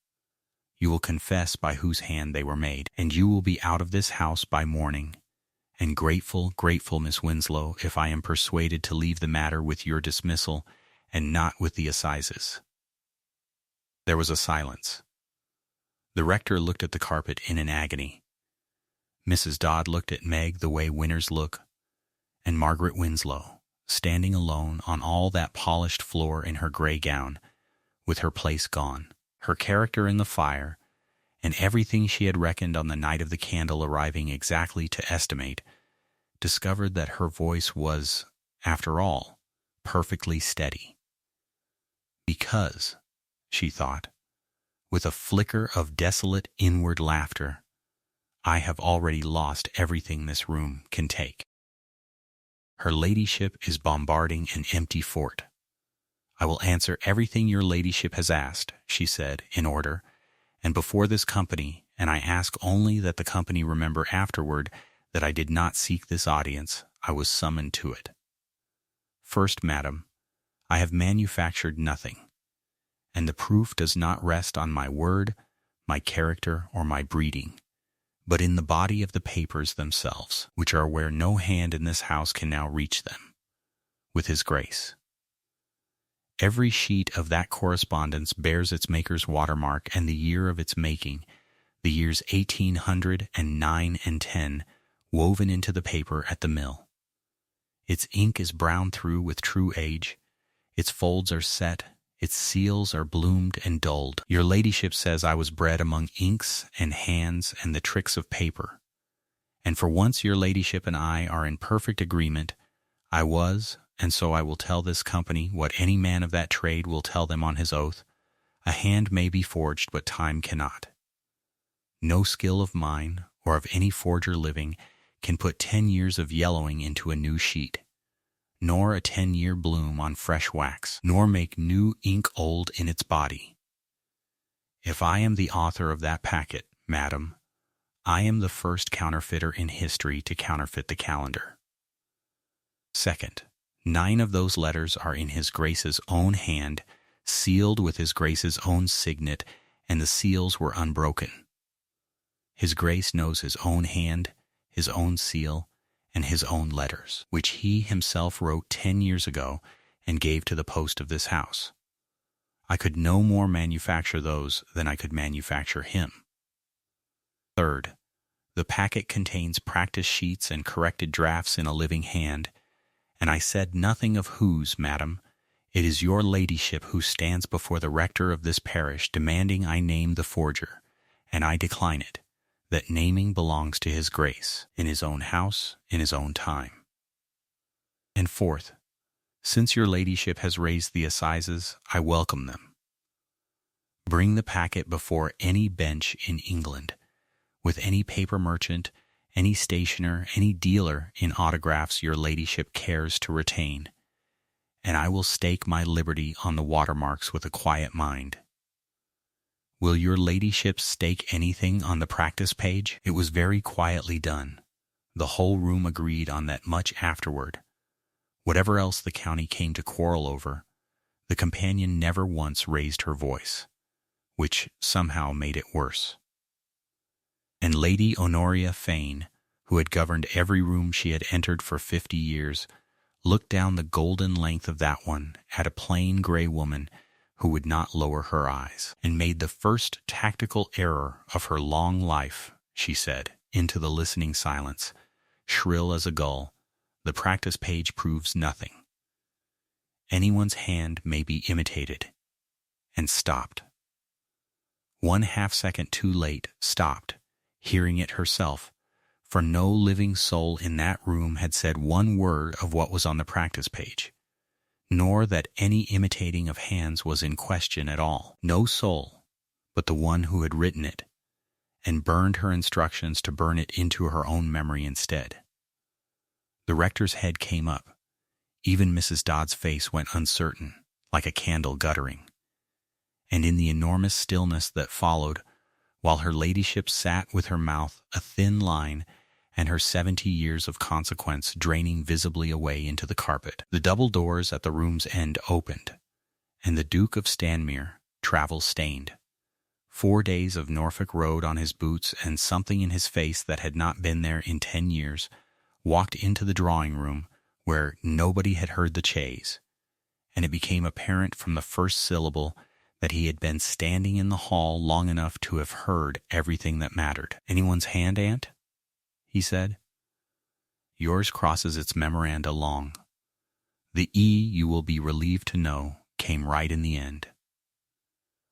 You will confess by whose hand they were made, and you will be out of this house by morning. And grateful, grateful, Miss Winslow, if I am persuaded to leave the matter with your dismissal and not with the assizes. There was a silence. The rector looked at the carpet in an agony. Mrs. Dodd looked at Meg the way winners look, and Margaret Winslow, standing alone on all that polished floor in her gray gown, with her place gone, her character in the fire, and everything she had reckoned on the night of the candle arriving exactly to estimate, discovered that her voice was, after all, perfectly steady. Because, she thought, with a flicker of desolate inward laughter, I have already lost everything this room can take. Her ladyship is bombarding an empty fort. I will answer everything your ladyship has asked, she said, in order, and before this company, and I ask only that the company remember afterward that I did not seek this audience, I was summoned to it. First, madam, I have manufactured nothing, and the proof does not rest on my word, my character, or my breeding, but in the body of the papers themselves, which are where no hand in this house can now reach them, with his grace. Every sheet of that correspondence bears its maker's watermark and the year of its making, the years 1809 and 10, woven into the paper at the mill. Its ink is brown through with true age, Its folds are set, its seals are bloomed and dulled. Your ladyship says I was bred among inks and hands and the tricks of paper. And for once your ladyship and I are in perfect agreement. I was, and so I will tell this company what any man of that trade will tell them on his oath. A hand may be forged, but time cannot. No skill of mine, or of any forger living, can put 10 years of yellowing into a new sheet, nor a 10-year bloom on fresh wax, nor make new ink old in its body. If I am the author of that packet, madam, I am the first counterfeiter in history to counterfeit the calendar. Second, 9 of those letters are in his Grace's own hand, sealed with his Grace's own signet, and the seals were unbroken. His Grace knows his own hand, his own seal, and his own letters, which he himself wrote 10 years ago and gave to the post of this house. I could no more manufacture those than I could manufacture him. Third, the packet contains practice sheets and corrected drafts in a living hand, and I said nothing of whose, madam. It is your ladyship who stands before the rector of this parish demanding I name the forger, and I decline it. That naming belongs to his Grace, in his own house, in his own time. And fourth, since your ladyship has raised the assizes, I welcome them. Bring the packet before any bench in England, with any paper merchant, any stationer, any dealer in autographs your ladyship cares to retain, and I will stake my liberty on the watermarks with a quiet mind. Will your ladyship stake anything on the practice page? It was very quietly done. The whole room agreed on that much afterward. Whatever else the county came to quarrel over, the companion never once raised her voice, which somehow made it worse. And Lady Honoria Fane, who had governed every room she had entered for 50 years, looked down the golden length of that one at a plain gray woman who would not lower her eyes, and made the first tactical error of her long life, she said, into the listening silence, shrill as a gull. The practice page proves nothing. Anyone's hand may be imitated, and stopped. 1/2 second too late, stopped, hearing it herself, for no living soul in that room had said one word of what was on the practice page, nor that any imitating of hands was in question at all. No soul, but the one who had written it, and burned her instructions to burn it into her own memory instead. The rector's head came up. Even Mrs. Dodd's face went uncertain, like a candle guttering. And in the enormous stillness that followed, while her ladyship sat with her mouth a thin line and her 70 years of consequence draining visibly away into the carpet, the double doors at the room's end opened, and the Duke of Stanmere, travel-stained, 4 days of Norfolk Road on his boots and something in his face that had not been there in 10 years, walked into the drawing-room where nobody had heard the chaise, and it became apparent from the first syllable that he had been standing in the hall long enough to have heard everything that mattered. "Anyone's hand, aunt?" he said. "Yours crosses its memoranda long. The E, you will be relieved to know, came right in the end."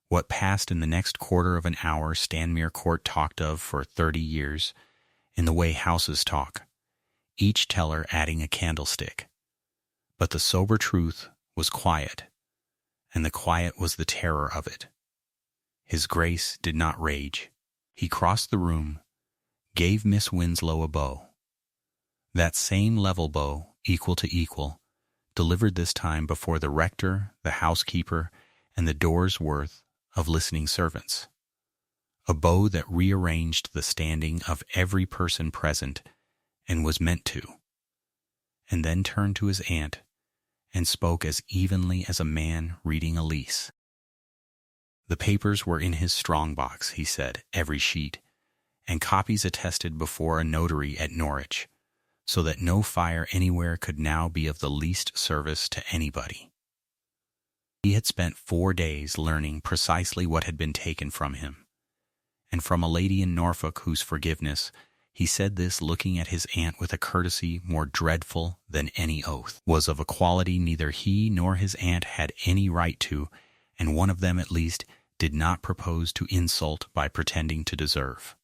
What passed in the next quarter of an hour Stanmere Court talked of for 30 years, in the way houses talk, each teller adding a candlestick. But the sober truth was quiet, and the quiet was the terror of it. His Grace did not rage. He crossed the room, gave Miss Winslow a bow. That same level bow, equal to equal, delivered this time before the rector, the housekeeper, and the door's worth of listening servants. A bow that rearranged the standing of every person present, and was meant to, and then turned to his aunt and spoke as evenly as a man reading a lease. The papers were in his strong-box, he said, every sheet, and copies attested before a notary at Norwich, so that no fire anywhere could now be of the least service to anybody. He had spent 4 days learning precisely what had been taken from him, and from a lady in Norfolk whose forgiveness He said this looking at his aunt with a courtesy more dreadful than any oath. Was of a quality neither he nor his aunt had any right to, and one of them at least did not propose to insult by pretending to deserve.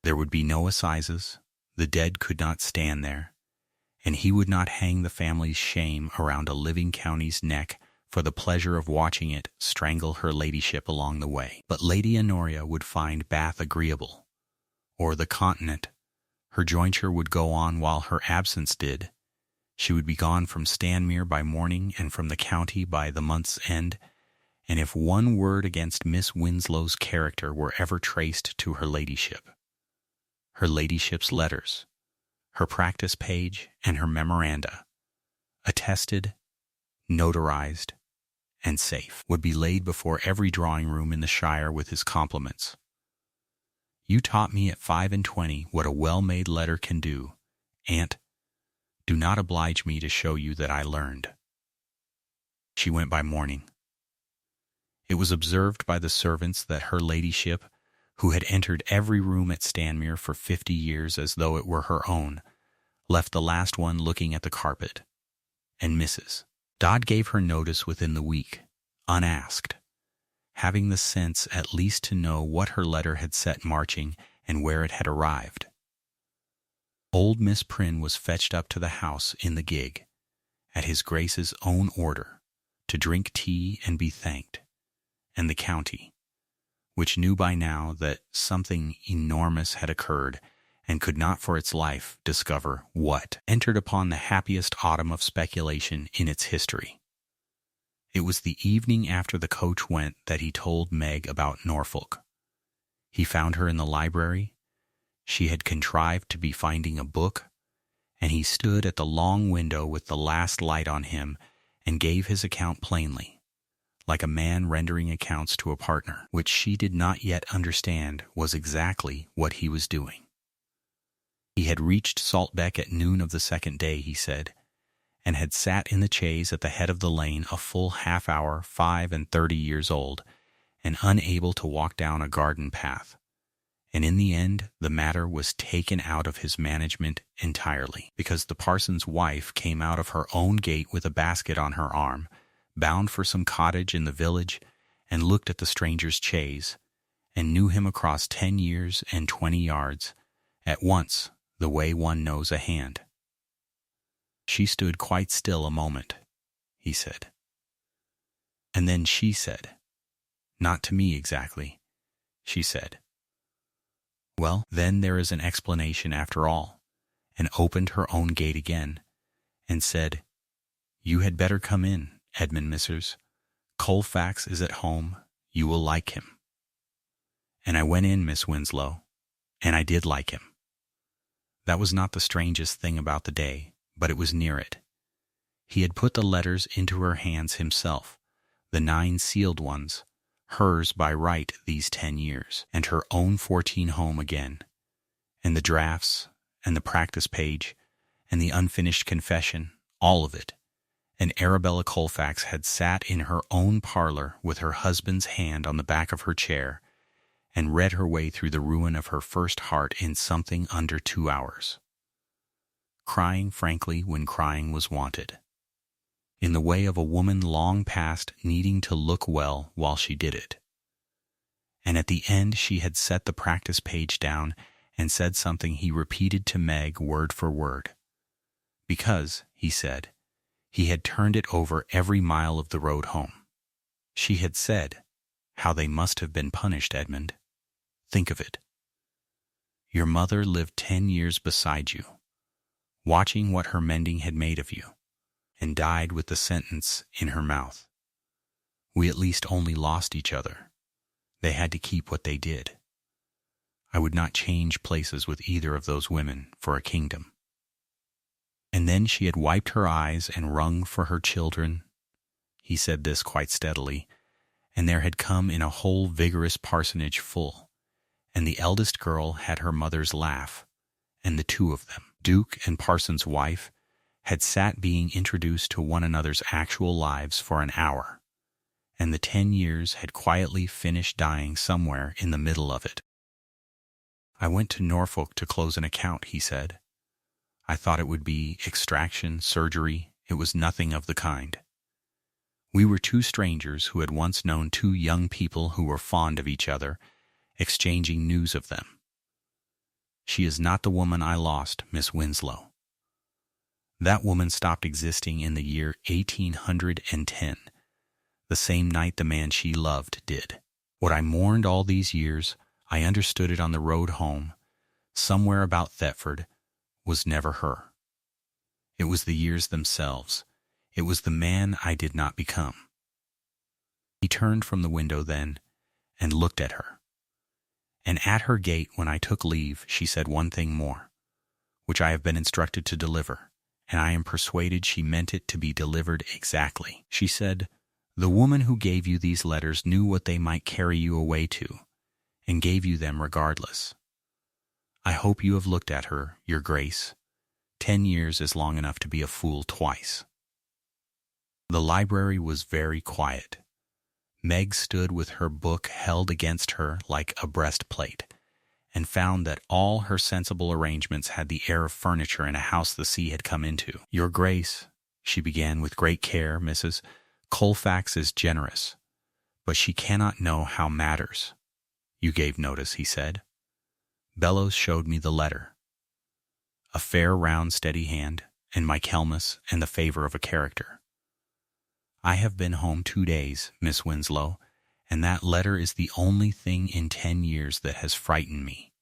There would be no assizes, the dead could not stand there, and he would not hang the family's shame around a living county's neck for the pleasure of watching it strangle her ladyship along the way. But Lady Honoria would find Bath agreeable, or the Continent. Her jointure would go on while her absence did. She would be gone from Stanmere by morning and from the county by the month's end, and if one word against Miss Winslow's character were ever traced to her ladyship's letters, her practice page, and her memoranda, attested, notarized, and safe, would be laid before every drawing-room in the shire with his compliments. You taught me at 25 what a well-made letter can do, Aunt. Do not oblige me to show you that I learned. She went by morning. It was observed by the servants that her ladyship, who had entered every room at Stanmere for 50 years as though it were her own, left the last one looking at the carpet, and Mrs. Dodd gave her notice within the week, unasked, having the sense at least to know what her letter had set marching and where it had arrived. Old Miss Prynne was fetched up to the house in the gig, at his Grace's own order, to drink tea and be thanked, and the county, which knew by now that something enormous had occurred and could not for its life discover what, entered upon the happiest autumn of speculation in its history. It was the evening after the coach went that he told Meg about Norfolk. He found her in the library. She had contrived to be finding a book, and he stood at the long window with the last light on him and gave his account plainly, like a man rendering accounts to a partner, which she did not yet understand was exactly what he was doing. He had reached Saltbeck at noon of the second day, he said, and had sat in the chaise at the head of the lane a full half-hour, 35 years old, and unable to walk down a garden path. And in the end the matter was taken out of his management entirely, because the parson's wife came out of her own gate with a basket on her arm, bound for some cottage in the village, and looked at the stranger's chaise, and knew him across 10 years and 20 yards, at once, the way one knows a hand. She stood quite still a moment, he said. And then she said, not to me exactly, she said, well, then there is an explanation after all, and opened her own gate again, and said, you had better come in, Edmund Missers. Colfax is at home. You will like him. And I went in, Miss Winslow, and I did like him. That was not the strangest thing about the day, but it was near it. He had put the letters into her hands himself, the 9 sealed ones, hers by right these 10 years, and her own 14 home again, and the drafts, and the practice page, and the unfinished confession, all of it. And Arabella Colfax had sat in her own parlor with her husband's hand on the back of her chair, and read her way through the ruin of her first heart in something under 2 hours, crying frankly when crying was wanted, in the way of a woman long past needing to look well while she did it. And at the end she had set the practice page down and said something he repeated to Meg word for word, because, he said, he had turned it over every mile of the road home. She had said, how they must have been punished, Edmund. Think of it. Your mother lived 10 years beside you, watching what her mending had made of you, and died with the sentence in her mouth. We at least only lost each other. They had to keep what they did. I would not change places with either of those women for a kingdom. And then she had wiped her eyes and rung for her children. He said this quite steadily, and there had come in a whole vigorous parsonage full, and the eldest girl had her mother's laugh, and the 2 of them, Duke and parson's wife, had sat being introduced to one another's actual lives for an hour, and the 10 years had quietly finished dying somewhere in the middle of it. "I went to Norfolk to close an account," he said. "I thought it would be extraction, surgery. It was nothing of the kind. We were two strangers who had once known two young people who were fond of each other, exchanging news of them. She is not the woman I lost, Miss Winslow. That woman stopped existing in the year 1810, the same night the man she loved did. What I mourned all these years, I understood it on the road home, somewhere about Thetford, was never her. It was the years themselves. It was the man I did not become." He turned from the window then and looked at her. "And at her gate, when I took leave, she said one thing more, which I have been instructed to deliver, and I am persuaded she meant it to be delivered exactly. She said, 'The woman who gave you these letters knew what they might carry you away to, and gave you them regardless. I hope you have looked at her, your Grace. 10 years is long enough to be a fool twice.'" The library was very quiet. Meg stood with her book held against her like a breastplate, and found that all her sensible arrangements had the air of furniture in a house the sea had come into. "Your Grace," she began with great care, "Mrs. Colfax is generous, but she cannot know how matters. You gave notice," he said. "Bellows showed me the letter. A fair, round, steady hand, and Michaelmas, and the favor of a character. I have been home 2 days, Miss Winslow, and that letter is the only thing in 10 years that has frightened me.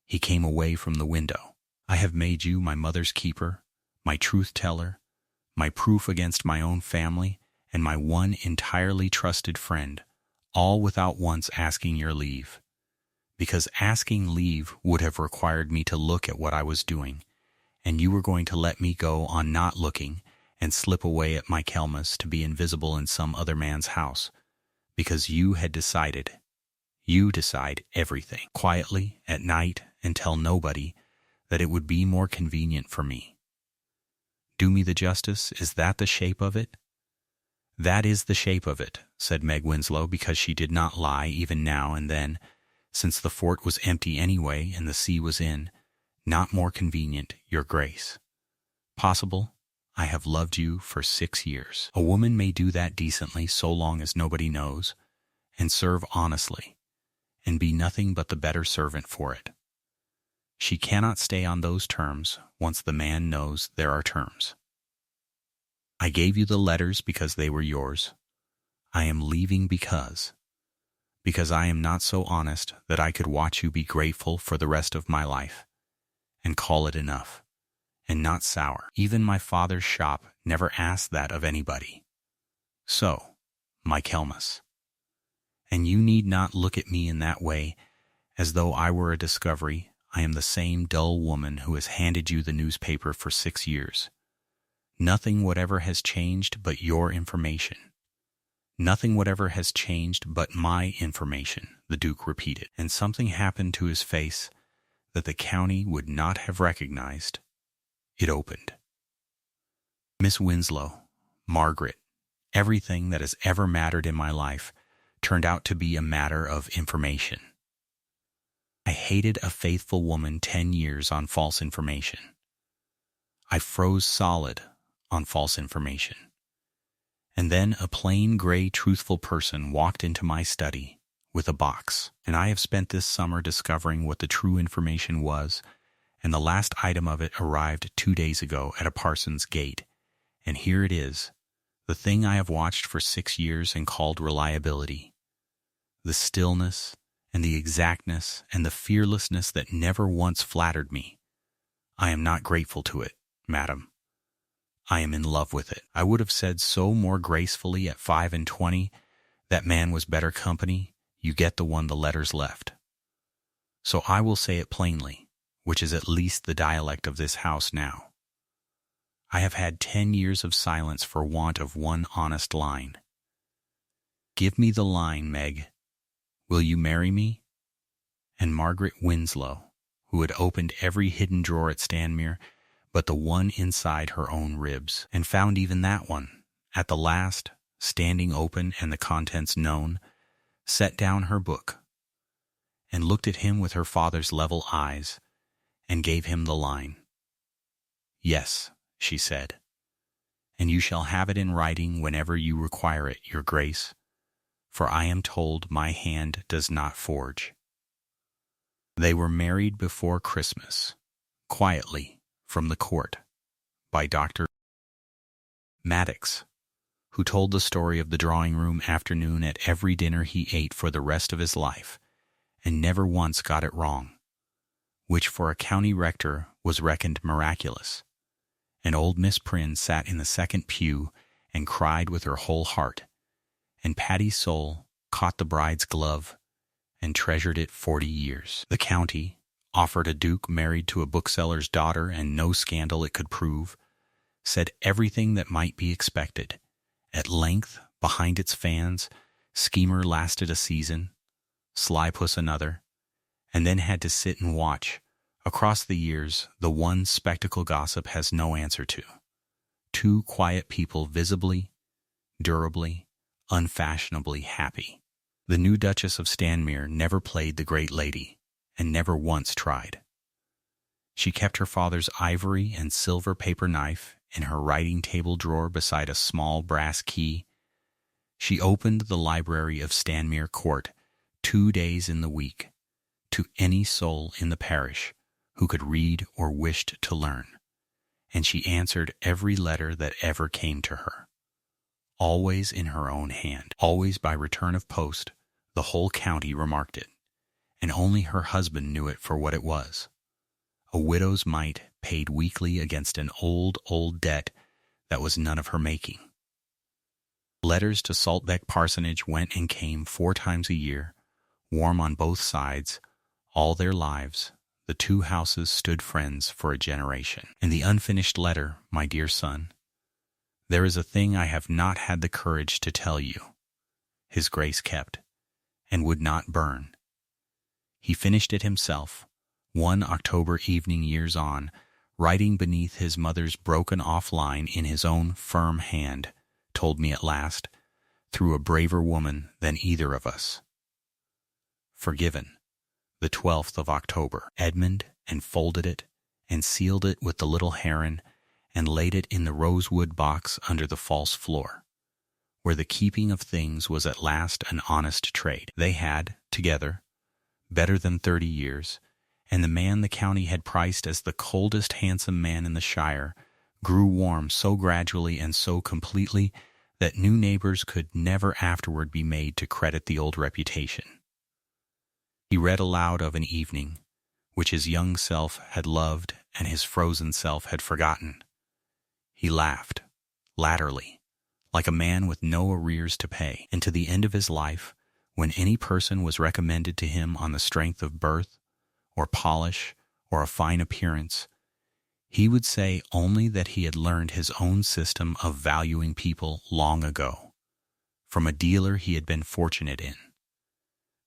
He came away from the window. I have made you my mother's keeper, my truth-teller, my proof against my own family, and my one entirely trusted friend, all without once asking your leave. Because asking leave would have required me to look at what I was doing, and you were going to let me go on not looking and slip away at Michaelmas to be invisible in some other man's house, because you had decided. You decide everything, quietly, at night, and tell nobody, that it would be more convenient for me. Do me the justice, is that the shape of it?" "That is the shape of it," said Meg Winslow, because she did not lie even now and then, since the fort was empty anyway and the sea was in. "Not more convenient, your Grace. Possible. I have loved you for 6 years. A woman may do that decently so long as nobody knows, and serve honestly, and be nothing but the better servant for it. She cannot stay on those terms once the man knows there are terms. I gave you the letters because they were yours. I am leaving because I am not so honest that I could watch you be grateful for the rest of my life, and call it enough, and not sour. Even my father's shop never asked that of anybody. So, Michaelmas. And you need not look at me in that way, as though I were a discovery. I am the same dull woman who has handed you the newspaper for 6 years. Nothing whatever has changed but your information. Nothing whatever has changed but my information, the Duke repeated, and something happened to his face that the county would not have recognized. It opened. "Miss Winslow, Margaret, everything that has ever mattered in my life turned out to be a matter of information. I hated a faithful woman 10 years on false information. I froze solid on false information. And then a plain, gray, truthful person walked into my study with a box, and I have spent this summer discovering what the true information was, and the last item of it arrived 2 days ago at a parson's gate, and here it is, the thing I have watched for 6 years and called reliability. The stillness and the exactness and the fearlessness that never once flattered me. I am not grateful to it, madam. I am in love with it. I would have said so more gracefully at 25, that man was better company, you get the one the letters left. So I will say it plainly, which is at least the dialect of this house now. I have had 10 years of silence for want of one honest line. Give me the line, Meg. Will you marry me?" And Margaret Winslow, who had opened every hidden drawer at Stanmere but the one inside her own ribs, and found even that one, at the last, standing open and the contents known, set down her book, and looked at him with her father's level eyes, and gave him the line. "Yes," she said, "and you shall have it in writing whenever you require it, your grace, for I am told my hand does not forge." They were married before Christmas, quietly, from the court, by Dr. Maddox, who told the story of the drawing-room afternoon at every dinner he ate for the rest of his life, and never once got it wrong, which for a county rector was reckoned miraculous. And old Miss Prynne sat in the second pew and cried with her whole heart, and Patty's soul caught the bride's glove and treasured it 40 years. The county offered a duke married to a bookseller's daughter, and no scandal it could prove, said everything that might be expected. At length, behind its fans, Schemer lasted a season, Slypuss another, and then had to sit and watch, across the years, the one spectacle gossip has no answer to. Two quiet people visibly, durably, unfashionably happy. The new Duchess of Stanmere never played the great lady, and never once tried. She kept her father's ivory and silver paper knife in her writing-table drawer beside a small brass key. She opened the library of Stanmere Court 2 days in the week to any soul in the parish who could read or wished to learn, and she answered every letter that ever came to her. Always in her own hand, always by return of post. The whole county remarked it, and only her husband knew it for what it was. A widow's mite paid weekly against an old debt that was none of her making. Letters to Saltbeck Parsonage went and came 4 times a year, warm on both sides. All their lives, the two houses stood friends for a generation. And the unfinished letter, my dear son, there is a thing I have not had the courage to tell you. His Grace kept, and would not burn. He finished it himself, one October evening years on, writing beneath his mother's broken-off line in his own firm hand, told me at last, through a braver woman than either of us. Forgiven, the 12th of October. Edmund, and folded it, and sealed it with the little heron, and laid it in the rosewood box under the false floor, where the keeping of things was at last an honest trade. They had, together, better than 30 years, and the man the county had priced as the coldest handsome man in the shire grew warm so gradually and so completely that new neighbors could never afterward be made to credit the old reputation. He read aloud of an evening, which his young self had loved and his frozen self had forgotten. He laughed, latterly, like a man with no arrears to pay, and to the end of his life, when any person was recommended to him on the strength of birth, or polish, or a fine appearance, he would say only that he had learned his own system of valuing people long ago, from a dealer he had been fortunate in,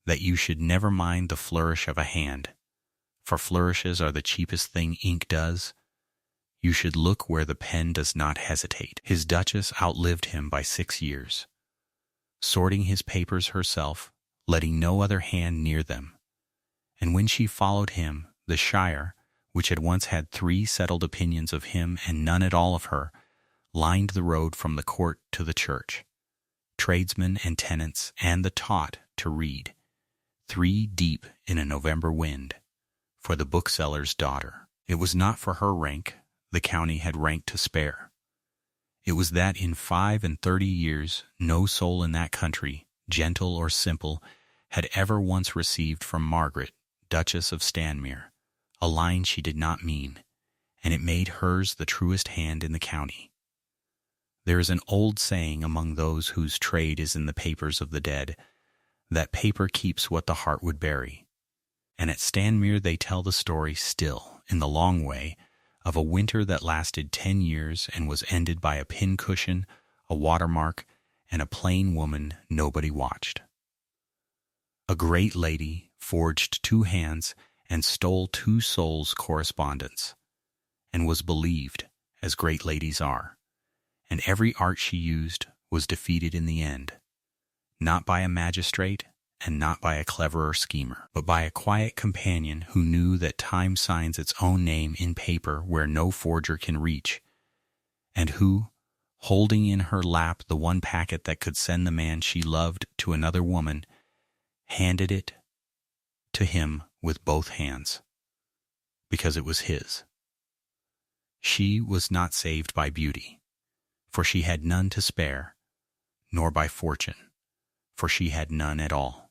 that you should never mind the flourish of a hand, for flourishes are the cheapest thing ink does. You should look where the pen does not hesitate. His Duchess outlived him by 6 years, sorting his papers herself, letting no other hand near them. And when she followed him, the shire, which had once had 3 settled opinions of him and none at all of her, lined the road from the court to the church, tradesmen and tenants and the taught to read, 3 deep in a November wind, for the bookseller's daughter. It was not for her rank the county had rank to spare. It was that in 35 years no soul in that country, gentle or simple, had ever once received from Margaret, Duchess of Stanmere, a line she did not mean, and it made hers the truest hand in the county. There is an old saying among those whose trade is in the papers of the dead, that paper keeps what the heart would bury. And at Stanmere they tell the story still, in the long way, of a winter that lasted 10 years and was ended by a pincushion, a watermark, and a plain woman nobody watched. A great lady forged 2 hands and stole 2 souls' correspondence, and was believed, as great ladies are, and every art she used was defeated in the end, not by a magistrate and not by a cleverer schemer, but by a quiet companion who knew that time signs its own name in paper where no forger can reach, and who, holding in her lap the one packet that could send the man she loved to another woman, handed it to him with both hands, because it was his. She was not saved by beauty, for she had none to spare, nor by fortune, for she had none at all.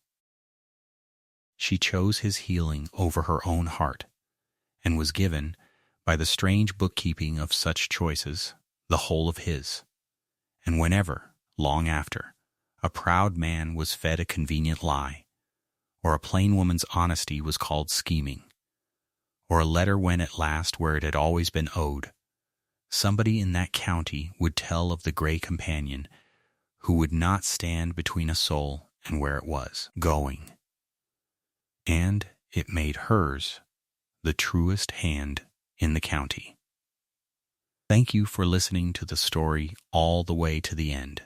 She chose his healing over her own heart, and was given, by the strange bookkeeping of such choices, the whole of his. And whenever, long after, a proud man was fed a convenient lie, or a plain woman's honesty was called scheming, or a letter went at last where it had always been owed, somebody in that county would tell of the gray companion who would not stand between a soul and where it was going. And it made hers the truest hand in the county. Thank you for listening to the story all the way to the end.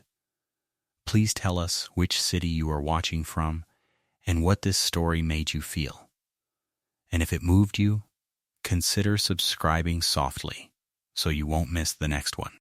Please tell us which city you are watching from and what this story made you feel. And if it moved you, consider subscribing softly so you won't miss the next one.